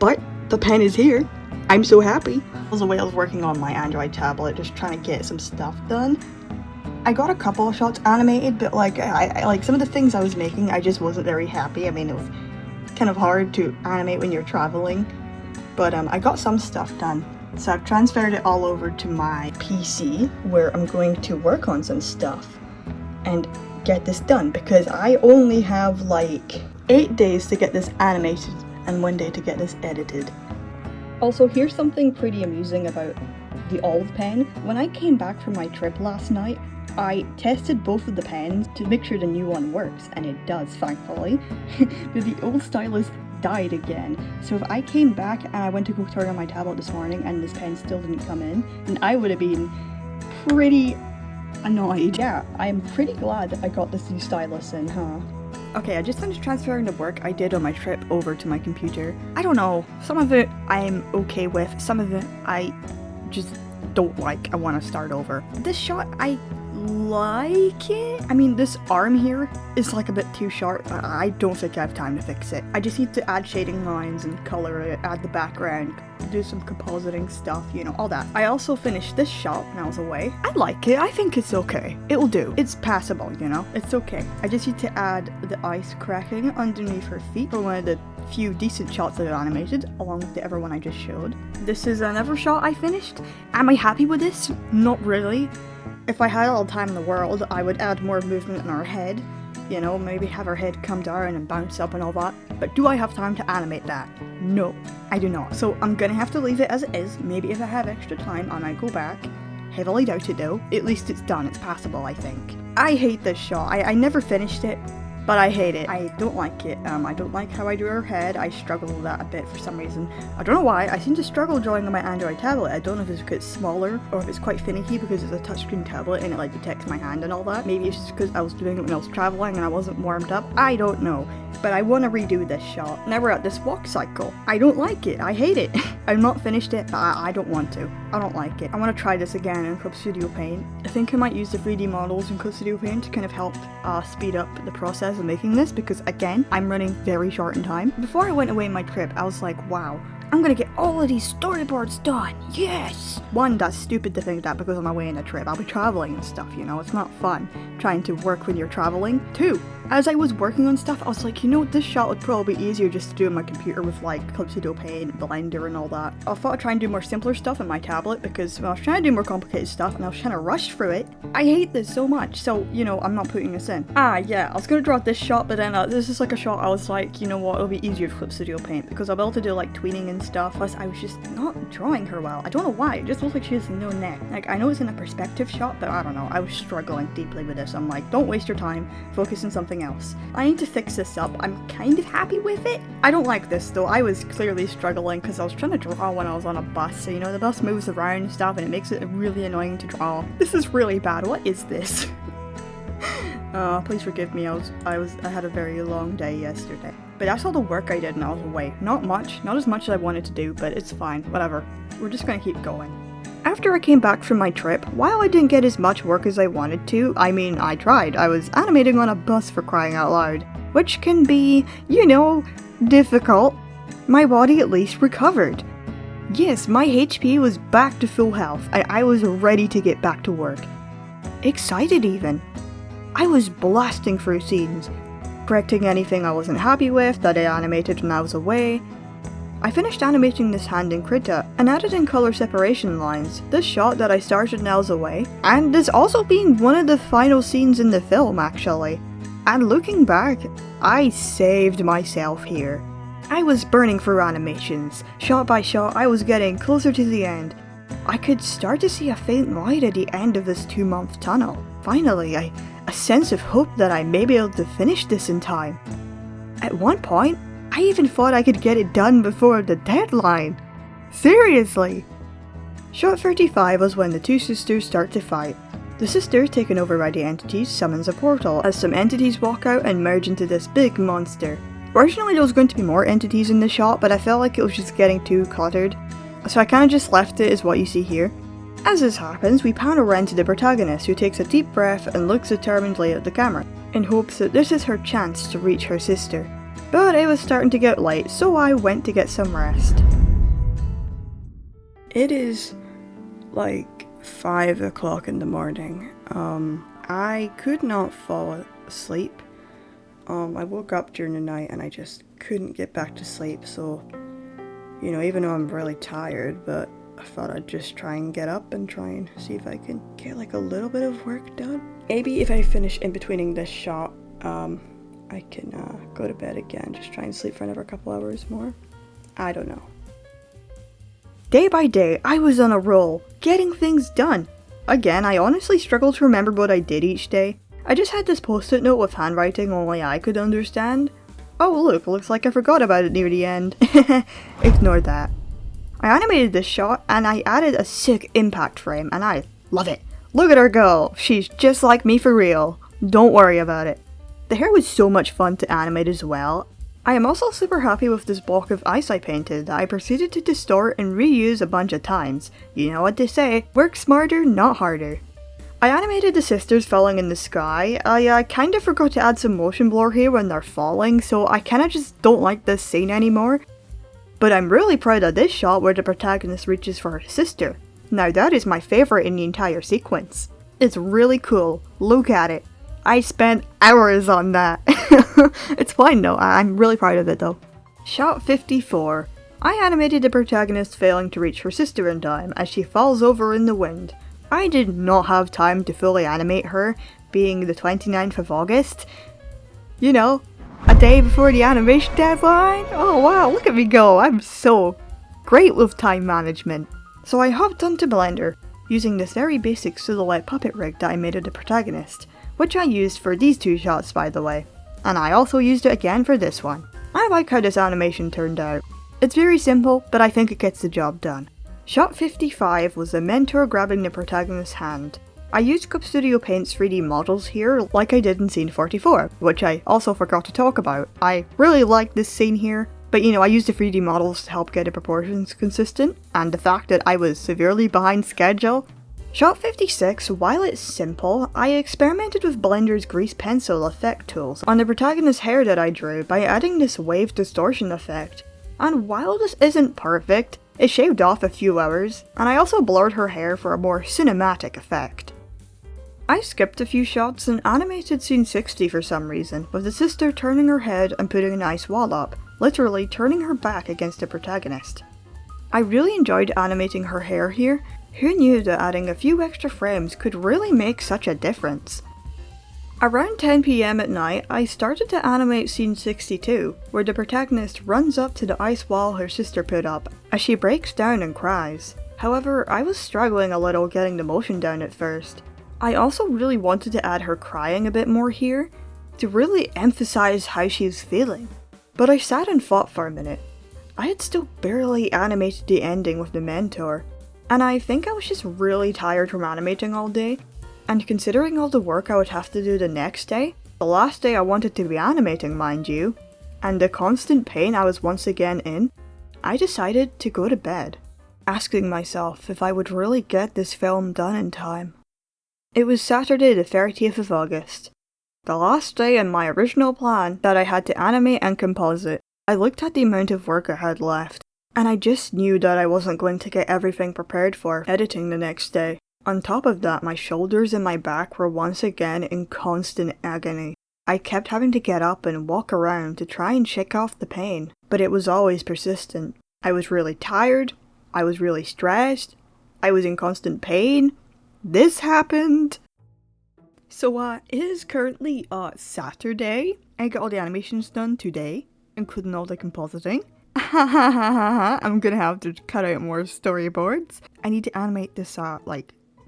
But the pen is here. I'm so happy. I was working on my Android tablet, just trying to get some stuff done. I got a couple of shots animated, but I some of the things I was making, I just wasn't very happy. I mean, it was kind of hard to animate when you're traveling, but I got some stuff done. So I've transferred it all over to my PC, where I'm going to work on some stuff and get this done, because I only have 8 days to get this animated and 1 day to get this edited. Also, here's something pretty amusing about the olive pen. When I came back from my trip last night, I tested both of the pens to make sure the new one works, and it does, thankfully. But the old stylus died again. So if I came back and I went to go turn on my tablet this morning and this pen still didn't come in, then I would have been pretty annoyed. Yeah, I'm pretty glad that I got this new stylus in, huh? Okay, I just finished transferring the work I did on my trip over to my computer. I don't know, some of it I'm okay with, some of it I just don't like. I want to start over. This shot, I like it. I mean, this arm here is a bit too sharp. I don't think I have time to fix it. I just need to add shading lines and color it, add the background, do some compositing stuff, all that. I also finished this shot when I was away. I like it. I think it's okay. It'll do. It's passable, It's okay. I just need to add the ice cracking underneath her feet for one of the few decent shots that I've animated, along with the other one I just showed. This is another shot I finished. Am I happy with this? Not really. If I had all the time in the world, I would add more movement in her head. Maybe have her head come down and bounce up and all that. But do I have time to animate that? No, I do not. So I'm gonna have to leave it as it is. Maybe if I have extra time, I might go back. Heavily doubt it though. At least it's done. It's passable, I think. I hate this shot. I never finished it, but I hate it. I don't like it. I don't like how I do her head. I struggle with that a bit for some reason. I don't know why. I seem to struggle drawing on my Android tablet. I don't know if it's because it's smaller or if it's quite finicky because it's a touchscreen tablet and it detects my hand and all that. Maybe it's just because I was doing it when I was traveling and I wasn't warmed up. I don't know. But I want to redo this shot. Now we're at this walk cycle. I don't like it. I hate it. I've not finished it, but I don't want to. I don't like it. I want to try this again in Clip Studio Paint. I think I might use the 3D models in Clip Studio Paint to kind of help speed up the process of making this, because again, I'm running very short in time. Before I went away on my trip, I was like, wow, I'm gonna get all of these storyboards done, yes! One, that's stupid to think that because I'm away on a trip. I'll be traveling and stuff, it's not fun trying to work when you're traveling. Two, as I was working on stuff, I was like, this shot would probably be easier just to do on my computer with Clip Studio Paint, Blender and all that. I thought I'd try and do more simpler stuff on my tablet because when I was trying to do more complicated stuff and I was trying to rush through it, I hate this so much, so, I'm not putting this in. Yeah, I was gonna draw this shot, but then this is a shot I was like, you know what, it'll be easier with Clip Studio Paint because I'll be able to do tweening and stuff. Plus, I was just not drawing her well. I don't know why, it just looks like she has no neck. I know it's in a perspective shot, but I don't know, I was struggling deeply with this. I'm like, don't waste your time, focus on something else. I need to fix this up. I'm kind of happy with it. I don't like this though. I was clearly struggling because I was trying to draw when I was on a bus, so the bus moves around and stuff and it makes it really annoying to draw. This is really bad. What is this? Please forgive me, I had a very long day yesterday. But that's all the work I did and I was away. Not much, not as much as I wanted to do, but it's fine, whatever. We're just gonna keep going. After I came back from my trip, while I didn't get as much work as I wanted to, I tried. I was animating on a bus, for crying out loud, which can be, difficult. My body at least recovered. Yes, my HP was back to full health, and I was ready to get back to work. Excited even. I was blasting through scenes, correcting anything I wasn't happy with that I animated when I was away. I finished animating this hand in Krita and added in color separation lines, this shot that I started when I was away, and this also being one of the final scenes in the film actually. And looking back, I saved myself here. I was burning through animations. Shot by shot, I was getting closer to the end. I could start to see a faint light at the end of this 2-month tunnel. Finally, a sense of hope that I may be able to finish this in time. At one point, I even thought I could get it done before the deadline. Seriously! Shot 35 was when the two sisters start to fight. The sister, taken over by the entities, summons a portal as some entities walk out and merge into this big monster. Originally there was going to be more entities in the shot, but I felt like it was just getting too cluttered, so I kinda just left it as what you see here. As this happens, we pan around to the protagonist, who takes a deep breath and looks determinedly at the camera, in hopes that this is her chance to reach her sister. But it was starting to get late, so I went to get some rest. It is like 5 o'clock in the morning. I could not fall asleep. I woke up during the night and I just couldn't get back to sleep, so, you know, even though I'm really tired, but I thought I'd just try and get up and try and see if I can get like a little bit of work done. Maybe if I finish in betweening this shot, I can go to bed again, just try and sleep for another couple hours more. I don't know. Day by day, I was on a roll, getting things done. Again, I honestly struggled to remember what I did each day. I just had this post-it note with handwriting only I could understand. Oh look, looks like I forgot about it near the end. Ignore that. I animated this shot and I added a sick impact frame and I love it. Look at her go, she's just like me for real. Don't worry about it. The hair was so much fun to animate as well. I am also super happy with this block of ice I painted that I proceeded to distort and reuse a bunch of times. You know what they say, work smarter, not harder. I animated the sisters falling in the sky. I kinda forgot to add some motion blur here when they're falling, so I kinda just don't like this scene anymore. But I'm really proud of this shot where the protagonist reaches for her sister. Now that is my favourite in the entire sequence. It's really cool, look at it. I spent hours on that. It's fine though, I'm really proud of it though. Shot 54. I animated the protagonist failing to reach her sister in time as she falls over in the wind. I did not have time to fully animate her, being the 29th of August. You know, a day before the animation deadline. Oh wow, look at me go, I'm so great with time management. So I hopped onto Blender, using this very basic silhouette puppet rig that I made of the protagonist, which I used for these two shots by the way. And I also used it again for this one. I like how this animation turned out. It's very simple, but I think it gets the job done. Shot 55 was the mentor grabbing the protagonist's hand. I used Cup Studio Paint's 3D models here like I did in scene 44, which I also forgot to talk about. I really like this scene here, but you know, I used the 3D models to help get the proportions consistent, and the fact that I was severely behind schedule. Shot 56, while it's simple, I experimented with Blender's grease pencil effect tools on the protagonist's hair that I drew by adding this wave distortion effect. And while this isn't perfect, it shaved off a few hours, and I also blurred her hair for a more cinematic effect. I skipped a few shots and animated scene 60 for some reason, with the sister turning her head and putting an ice wall up, literally turning her back against the protagonist. I really enjoyed animating her hair here. Who knew that adding a few extra frames could really make such a difference? Around 10 PM at night, I started to animate scene 62, where the protagonist runs up to the ice wall her sister put up, as she breaks down and cries. However, I was struggling a little getting the motion down at first. I also really wanted to add her crying a bit more here, to really emphasize how she's feeling. But I sat and thought for a minute. I had still barely animated the ending with the mentor, and I think I was just really tired from animating all day. And considering all the work I would have to do the next day, the last day I wanted to be animating mind you, and the constant pain I was once again in, I decided to go to bed, asking myself if I would really get this film done in time. It was Saturday the 30th of August, the last day in my original plan that I had to animate and composite. I looked at the amount of work I had left, and I just knew that I wasn't going to get everything prepared for editing the next day. On top of that, my shoulders and my back were once again in constant agony. I kept having to get up and walk around to try and shake off the pain, but it was always persistent. I was really tired, I was really stressed, I was in constant pain. This happened. So it is currently Saturday. I got all the animations done today, including all the compositing. I'm gonna have to cut out more storyboards. I need to animate this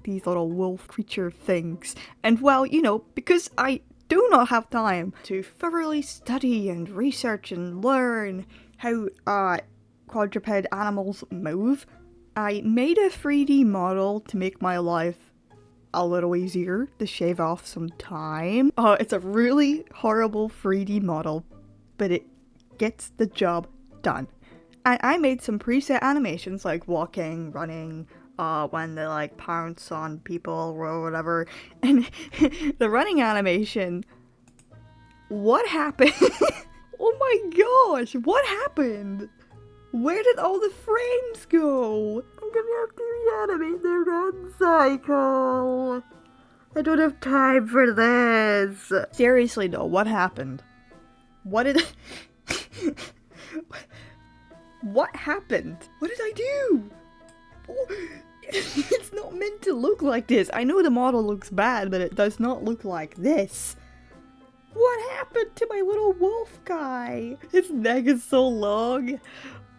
these little wolf creature things. And well, because I do not have time to thoroughly study and research and learn how quadruped animals move, I made a 3D model to make my life a little easier, to shave off some time. It's a really horrible 3D model, but it gets the job done. And I made some preset animations like walking, running, when they pounce on people or whatever. And the running animation, what happened? Oh my gosh, what happened? Where did all the frames go? I'm gonna have to reanimate the run cycle. I don't have time for this. Seriously though, what happened? What did What happened? What did I do? Oh, it's not meant to look like this. I know the model looks bad, but it does not look like this. What happened to my little wolf guy? His neck is so long.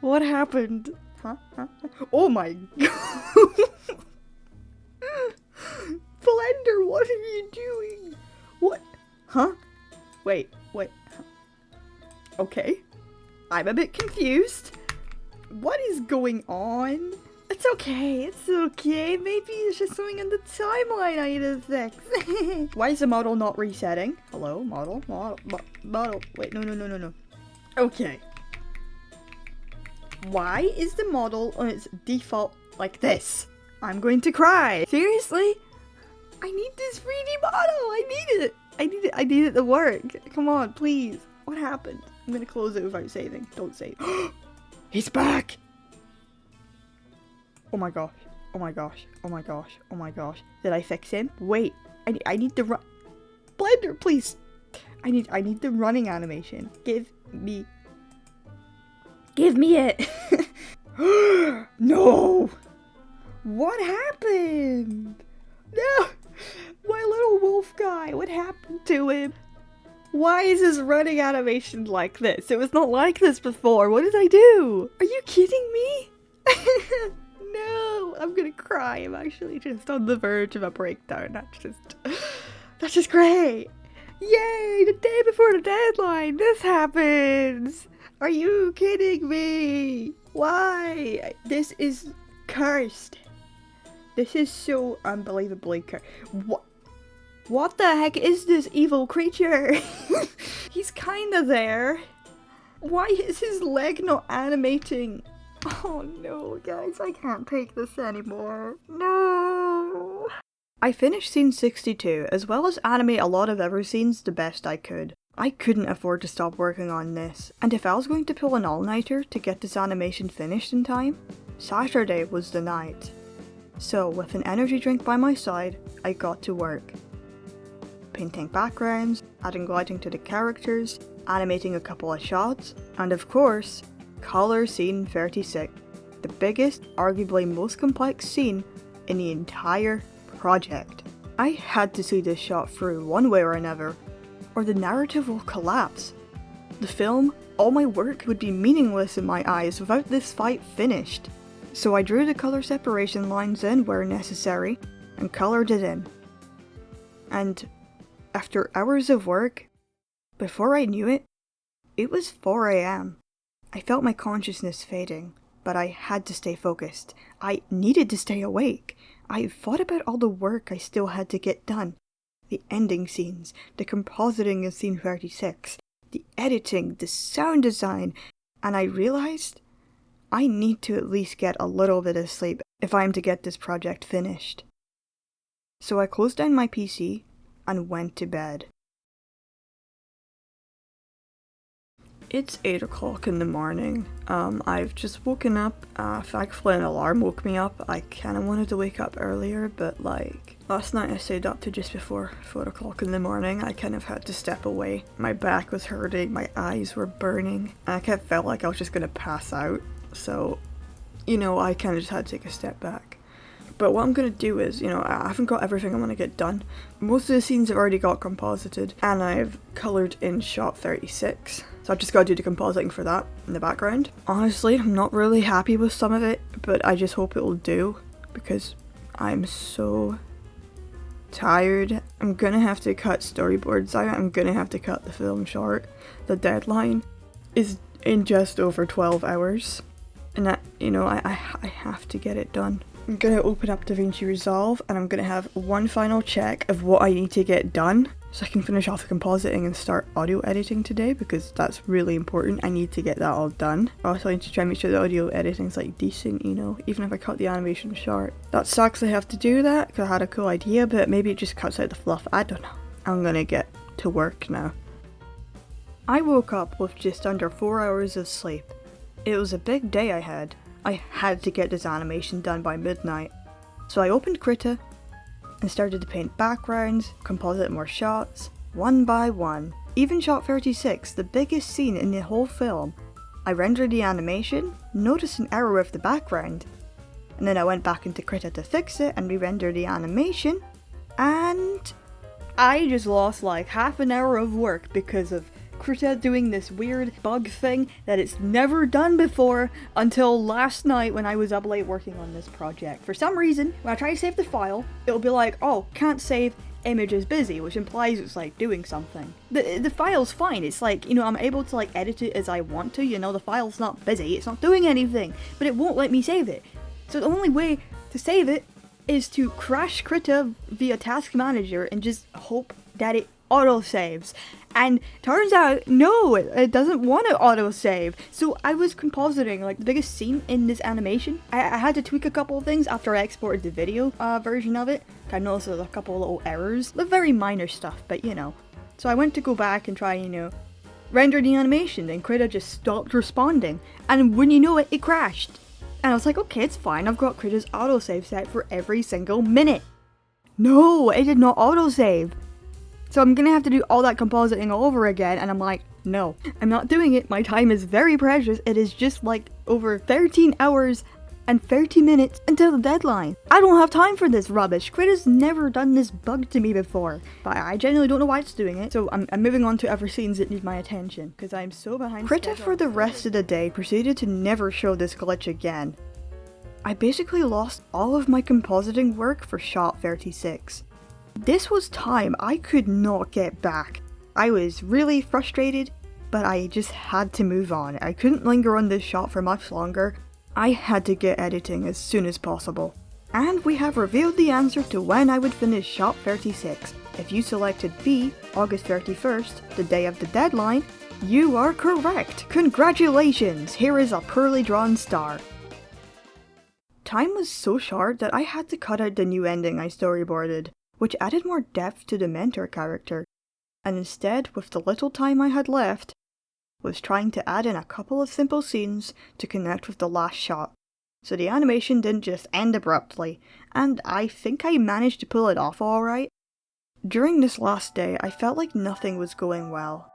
What happened? Huh? Oh my god. Blender, what are you doing? What? Huh? Wait. Okay. I'm a bit confused. What is going on? It's okay. Maybe it's just something in the timeline I need to fix. Why is the model not resetting? Hello, model. Wait, no. Okay. Why is the model on its default like this? I'm going to cry. Seriously? I need this 3D model. I need it. I need it to work. Come on, please. What happened? I'm gonna close it without saving. Don't save. He's back! Oh my gosh. Did I fix him? Wait. I need the Blender, please. I need the running animation. Give me it. No! What happened? No! My little wolf guy, what happened to him? Why is his running animation like this? It was not like this before. What did I do? Are you kidding me? No, I'm gonna cry. I'm actually just on the verge of a breakdown. That's just great. Yay, the day before the deadline, this happens. Are you kidding me? Why? This is cursed. This is so unbelievably cursed. What the heck is this evil creature? He's kinda there. Why is his leg not animating? Oh no, guys, I can't take this anymore. No! I finished scene 62, as well as animate a lot of other scenes the best I could. I couldn't afford to stop working on this, and if I was going to pull an all-nighter to get this animation finished in time, Saturday was the night. So, with an energy drink by my side, I got to work. Painting backgrounds, adding lighting to the characters, animating a couple of shots, and of course, color scene 36, the biggest, arguably most complex scene in the entire project. I had to see this shot through one way or another, or the narrative will collapse. The film, all my work would be meaningless in my eyes without this fight finished. So I drew the color separation lines in where necessary, and colored it in. And after hours of work, before I knew it, it was 4 AM. I felt my consciousness fading, but I had to stay focused. I needed to stay awake. I thought about all the work I still had to get done. The ending scenes, the compositing of scene 36, the editing, the sound design, and I realized I need to at least get a little bit of sleep if I am to get this project finished. So I closed down my PC and went to bed. It's 8 o'clock in the morning. I've just woken up. Thankfully an alarm woke me up. I kinda wanted to wake up earlier, but like, last night I stayed up to just before 4 o'clock in the morning. I kind of had to step away. My back was hurting, my eyes were burning. I kind of felt like I was just gonna pass out. So, you know, I kind of just had to take a step back. But what I'm going to do is, you know, I haven't got everything I want to get done. Most of the scenes I've already got composited, and I've coloured in shot 36. So I've just got to do the compositing for that in the background. Honestly, I'm not really happy with some of it, but I just hope it will do, because I'm so tired. I'm going to have to cut storyboards out. I'm going to have to cut the film short. The deadline is in just over 12 hours. And that, you know, I have to get it done. I'm going to open up DaVinci Resolve and I'm going to have one final check of what I need to get done so I can finish off the compositing and start audio editing today, because that's really important. I need to get that all done. Also, I need to try and make sure the audio editing's like decent, you know, even if I cut the animation short. That sucks I have to do that because I had a cool idea, but maybe it just cuts out the fluff. I don't know. I'm going to get to work now. I woke up with just under 4 hours of sleep. It was a big day I had. I had to get this animation done by midnight. So I opened Krita and started to paint backgrounds, composite more shots, one by one. Even shot 36, the biggest scene in the whole film. I rendered the animation, noticed an error with the background, and then I went back into Krita to fix it and re-render the animation, and I just lost like half an hour of work because of Krita doing this weird bug thing that it's never done before until last night when I was up late working on this project. For some reason, when I try to save the file, it'll be like, oh, can't save, image is busy, which implies it's like doing something. The file's fine, it's like, you know, I'm able to like edit it as I want to, you know, the file's not busy, it's not doing anything, but it won't let me save it. So the only way to save it is to crash Krita via Task Manager and just hope that it auto-saves. And turns out, no, it doesn't want to autosave. So I was compositing like the biggest scene in this animation. I had to tweak a couple of things after I exported the video version of it. I noticed there's a couple of little errors. The very minor stuff, but you know. So I went to go back and try, you know, render the animation, and Krita just stopped responding. And when you know it, it crashed. And I was like, okay, it's fine. I've got Krita's autosave set for every single minute. No, it did not autosave. So I'm gonna have to do all that compositing all over again, and I'm like, no, I'm not doing it. My time is very precious. It is just like over 13 hours and 30 minutes until the deadline. I don't have time for this rubbish. Krita's never done this bug to me before, but I genuinely don't know why it's doing it. So I'm moving on to other scenes that need my attention, because I'm so behind. Krita for the rest of the day proceeded to never show this glitch again. I basically lost all of my compositing work for shot 36. This was time I could not get back. I was really frustrated, but I just had to move on. I couldn't linger on this shot for much longer. I had to get editing as soon as possible. And we have revealed the answer to when I would finish shot 36. If you selected B, August 31st, the day of the deadline, you are correct. Congratulations! Here is a poorly drawn star. Time was so short that I had to cut out the new ending I storyboarded, which added more depth to the mentor character, and instead, with the little time I had left, was trying to add in a couple of simple scenes to connect with the last shot, so the animation didn't just end abruptly, and I think I managed to pull it off alright. During this last day, I felt like nothing was going well.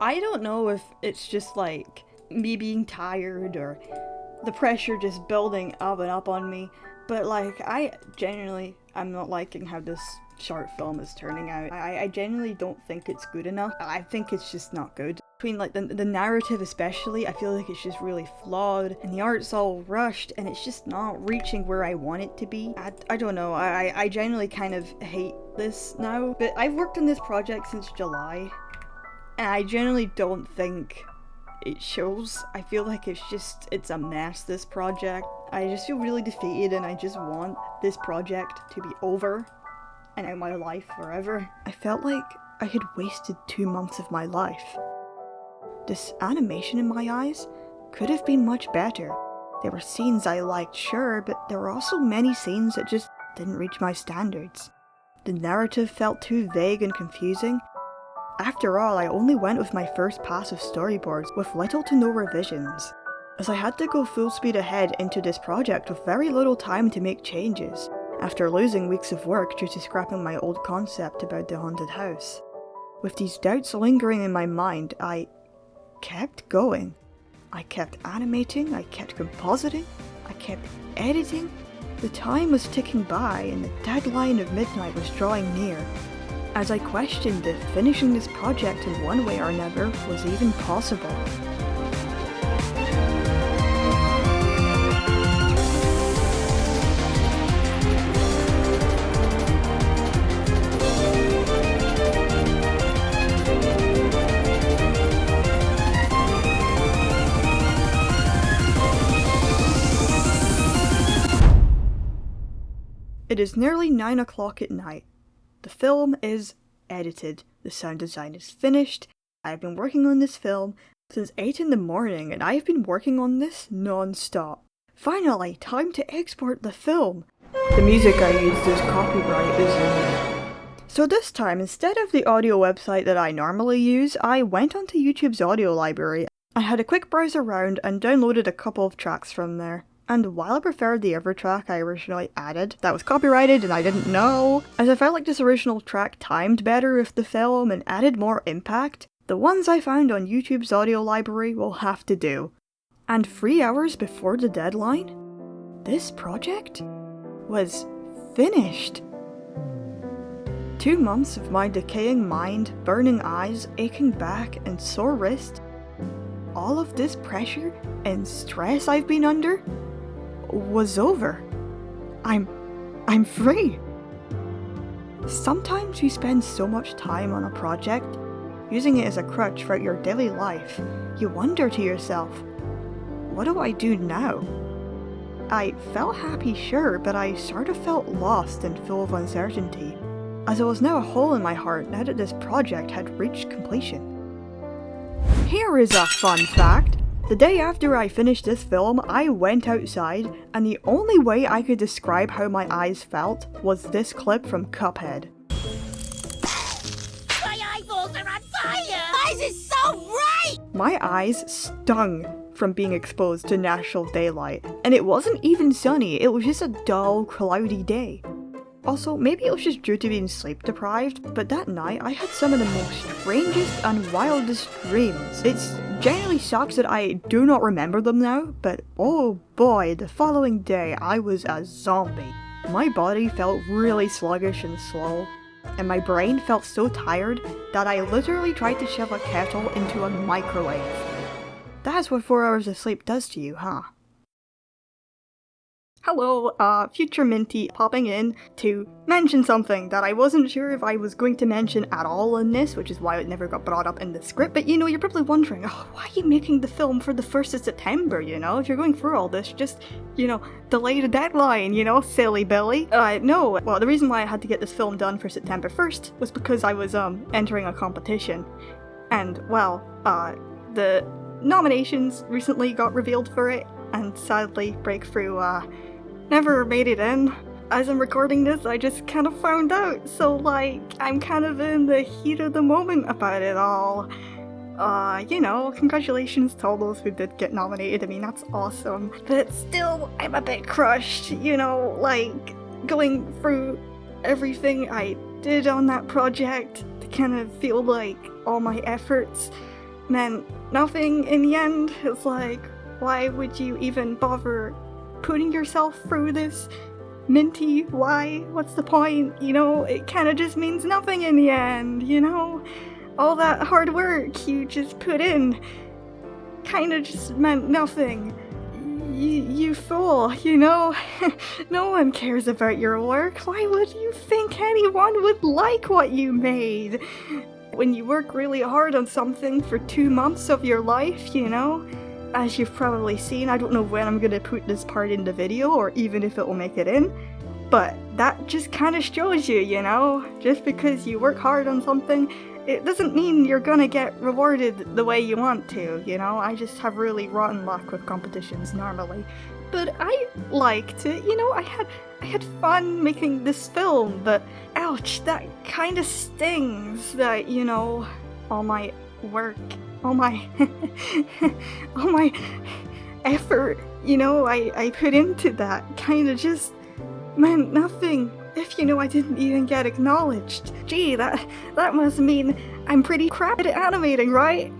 I don't know if it's just like me being tired or the pressure just building up and up on me, but like, I'm not liking how this short film is turning out. I genuinely don't think it's good enough. I think it's just not good. Between like the narrative especially, I feel like it's just really flawed, and the art's all rushed, and it's just not reaching where I want it to be. I don't know, I genuinely kind of hate this now, but I've worked on this project since July, and I genuinely don't think it shows. I feel like it's a mess, this project. I just feel really defeated, and I just want this project to be over and out of my life forever. I felt like I had wasted 2 months of my life. This animation in my eyes could have been much better. There were scenes I liked, sure, but there were also many scenes that just didn't reach my standards. The narrative felt too vague and confusing. After all, I only went with my first pass of storyboards with little to no revisions, as I had to go full speed ahead into this project with very little time to make changes, after losing weeks of work due to scrapping my old concept about the haunted house. With these doubts lingering in my mind, I kept going. I kept animating, I kept compositing, I kept editing. The time was ticking by and the deadline of midnight was drawing near, as I questioned if finishing this project in one way or another was even possible. It is nearly 9 o'clock at night. The film is edited, the sound design is finished. I have been working on this film since 8 in the morning and I have been working on this non-stop. Finally, time to export the film. The music I used is copyright, So this time, instead of the audio website that I normally use, I went onto YouTube's audio library. I had a quick browse around and downloaded a couple of tracks from there. And while I preferred the other track I originally added, that was copyrighted and I didn't know, as I felt like this original track timed better with the film and added more impact, the ones I found on YouTube's audio library will have to do. And 3 hours before the deadline, this project was finished. 2 months of my decaying mind, burning eyes, aching back, and sore wrist, all of this pressure and stress I've been under was over. I'm free. Sometimes you spend so much time on a project, using it as a crutch throughout your daily life, you wonder to yourself, what do I do now? I felt happy, sure, but I sort of felt lost and full of uncertainty, as there was now a hole in my heart now that this project had reached completion. Here is a fun fact. The day after I finished this film, I went outside, and the only way I could describe how my eyes felt was this clip from Cuphead. My eyeballs are on fire! Eyes is so bright! My eyes stung from being exposed to natural daylight, and it wasn't even sunny, it was just a dull, cloudy day. Also, maybe it was just due to being sleep deprived, but that night I had some of the most strangest and wildest dreams. It's genuinely sucks that I do not remember them now, but oh boy, the following day I was a zombie. My body felt really sluggish and slow, and my brain felt so tired that I literally tried to shove a kettle into a microwave. That's what 4 hours of sleep does to you, huh? Hello, future Minty popping in to mention something that I wasn't sure if I was going to mention at all in this, which is why it never got brought up in the script, but you're probably wondering, oh, why are you making the film for the 1st of September, If you're going through all this, just, delay the deadline, silly Billy. No, well, the reason why I had to get this film done for September 1st was because I was, entering a competition, and, well, the nominations recently got revealed for it, and sadly, Breakthrough, never made it in. As I'm recording this, I just kind of found out, so I'm kind of in the heat of the moment about it all. Congratulations to all those who did get nominated, I mean, that's awesome. But still, I'm a bit crushed, going through everything I did on that project to kind of feel like all my efforts meant nothing in the end. It's like, why would you even bother putting yourself through this, Minty? Why? What's the point? It kind of just means nothing in the end, All that hard work you just put in kind of just meant nothing. You fool, No one cares about your work. Why would you think anyone would like what you made? When you work really hard on something for 2 months of your life, As you've probably seen, I don't know when I'm gonna put this part in the video or even if it will make it in, but that just kind of shows you, Just because you work hard on something, it doesn't mean you're gonna get rewarded the way you want to, I just have really rotten luck with competitions normally. But I liked it, I had fun making this film, but ouch, that kind of stings that, all my work, all my all my effort, I put into that kind of just meant nothing. If I didn't even get acknowledged. Gee, that must mean I'm pretty crap at animating, right?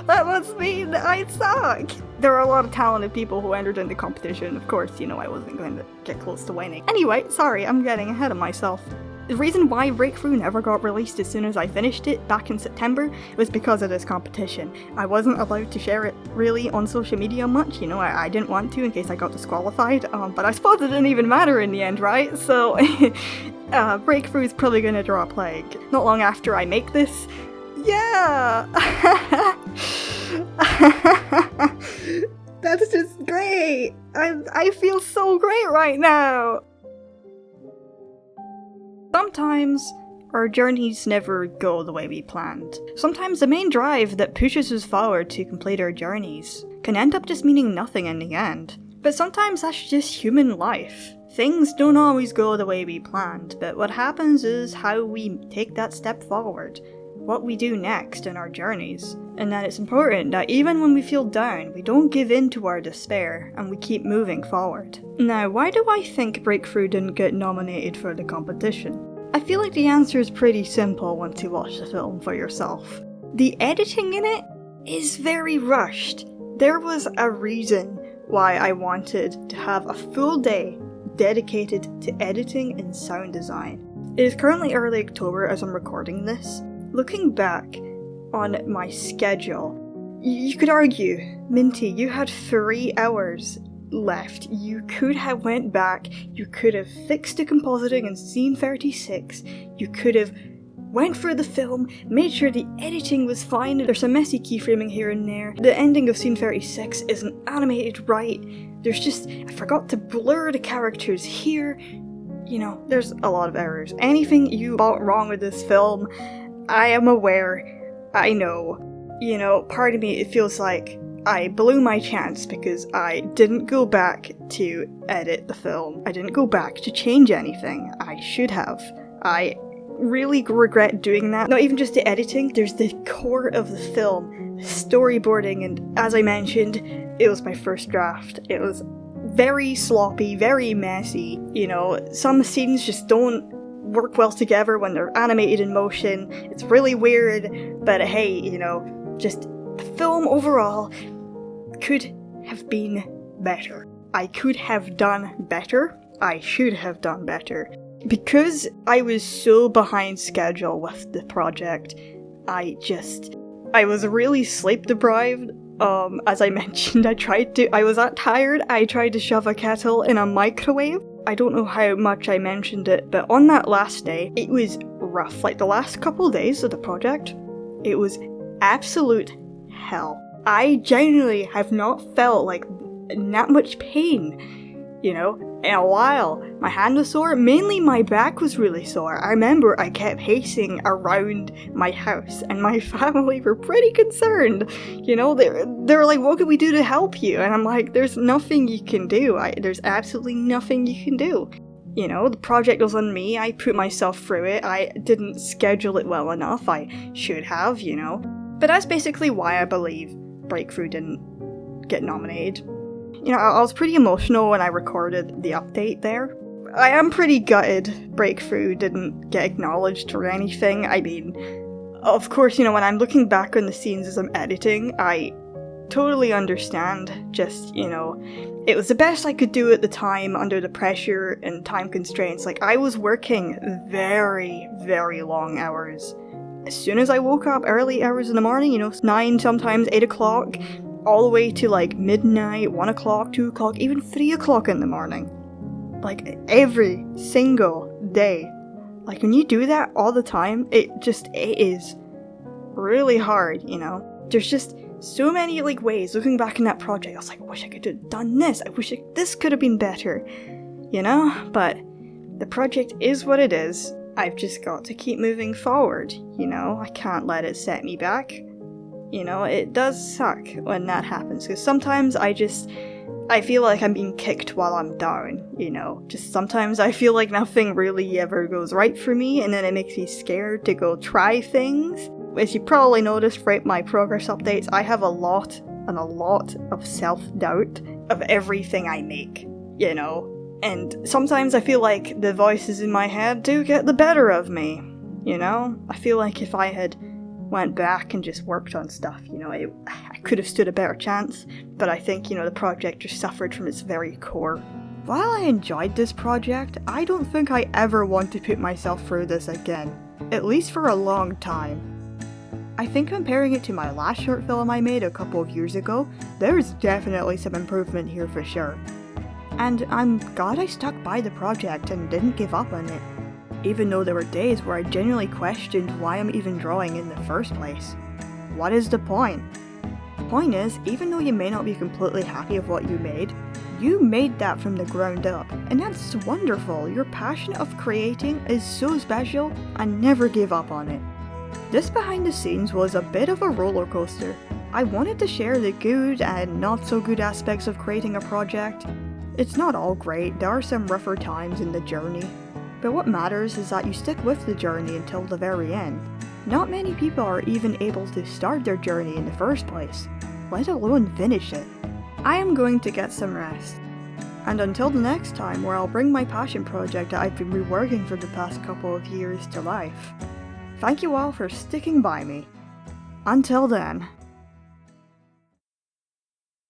That must mean I suck. There are a lot of talented people who entered in the competition. Of course, I wasn't going to get close to winning. Anyway, sorry, I'm getting ahead of myself. The reason why Breakthrough never got released as soon as I finished it back in September was because of this competition. I wasn't allowed to share it really on social media much, I didn't want to in case I got disqualified, but I suppose it didn't even matter in the end, right? So, Breakthrough is probably gonna draw a plague. Not long after I make this. Yeah! That's just great! I feel so great right now! Sometimes, our journeys never go the way we planned. Sometimes the main drive that pushes us forward to complete our journeys can end up just meaning nothing in the end. But sometimes that's just human life. Things don't always go the way we planned, but what happens is how we take that step forward, what we do next in our journeys, and that it's important that even when we feel down, we don't give in to our despair and we keep moving forward. Now, why do I think Breakthrough didn't get nominated for the competition? I feel like the answer is pretty simple once you watch the film for yourself. The editing in it is very rushed. There was a reason why I wanted to have a full day dedicated to editing and sound design. It is currently early October as I'm recording this. Looking back on my schedule, you could argue, Minty, you had 3 hours left. You could have went back, you could have fixed the compositing in scene 36, you could have went through the film, made sure the editing was fine, there's some messy keyframing here and there, the ending of scene 36 isn't animated right, I forgot to blur the characters here, there's a lot of errors. Anything you got wrong with this film, I am aware, I know, part of me, it feels like I blew my chance because I didn't go back to edit the film. I didn't go back to change anything. I should have. I really regret doing that. Not even just the editing, there's the core of the film, the storyboarding, and as I mentioned, it was my first draft. It was very sloppy, very messy. Some scenes just don't work well together when they're animated in motion. It's really weird, but hey, just the film overall could have been better. I could have done better. I should have done better. Because I was so behind schedule with the project, I was really sleep deprived. As I mentioned, I was that tired, I tried to shove a kettle in a microwave. I don't know how much I mentioned it, but on that last day, it was rough. Like the last couple days of the project, it was absolute hell. I genuinely have not felt like that much pain, in a while. My hand was sore, mainly my back was really sore. I remember I kept pacing around my house and my family were pretty concerned. They were like, what can we do to help you? And I'm like, there's nothing you can do. There's absolutely nothing you can do. The project was on me, I put myself through it, I didn't schedule it well enough, I should have, But that's basically why I believe Breakthrough didn't get nominated. I was pretty emotional when I recorded the update there. I am pretty gutted Breakthrough didn't get acknowledged or anything. I mean, of course, when I'm looking back on the scenes as I'm editing, I totally understand just, it was the best I could do at the time under the pressure and time constraints. Like, I was working very, very long hours. As soon as I woke up, early hours in the morning, 9, sometimes 8 o'clock, all the way to like midnight, 1 o'clock, 2 o'clock, even 3 o'clock in the morning. Like every single day. Like when you do that all the time, it is really hard, There's just so many like ways, looking back in that project, I was like, I wish I could have done this, I wish this could have been better, But the project is what it is. I've just got to keep moving forward, I can't let it set me back. It does suck when that happens, because sometimes I feel like I'm being kicked while I'm down, Just sometimes I feel like nothing really ever goes right for me, and then it makes me scared to go try things, as you probably noticed from my progress updates, I have a lot of self-doubt of everything I make, you know? And sometimes I feel like the voices in my head do get the better of me, you know? I feel like if I had went back and just worked on stuff, you know, I could have stood a better chance, but I think, you know, the project just suffered from its very core. While I enjoyed this project, I don't think I ever want to put myself through this again, at least for a long time. I think comparing it to my last short film I made a couple of years ago, there's definitely some improvement here for sure. And I'm glad I stuck by the project and didn't give up on it, even though there were days where I genuinely questioned why I'm even drawing in the first place. What is the point? Point is, even though you may not be completely happy with what you made that from the ground up, and that's wonderful. Your passion of creating is so special, and never give up on it. This behind the scenes was a bit of a roller coaster. I wanted to share the good and not so good aspects of creating a project. It's not all great, there are some rougher times in the journey, but what matters is that you stick with the journey until the very end. Not many people are even able to start their journey in the first place, let alone finish it. I am going to get some rest. And until the next time, where I'll bring my passion project that I've been reworking for the past couple of years to life. Thank you all for sticking by me. Until then.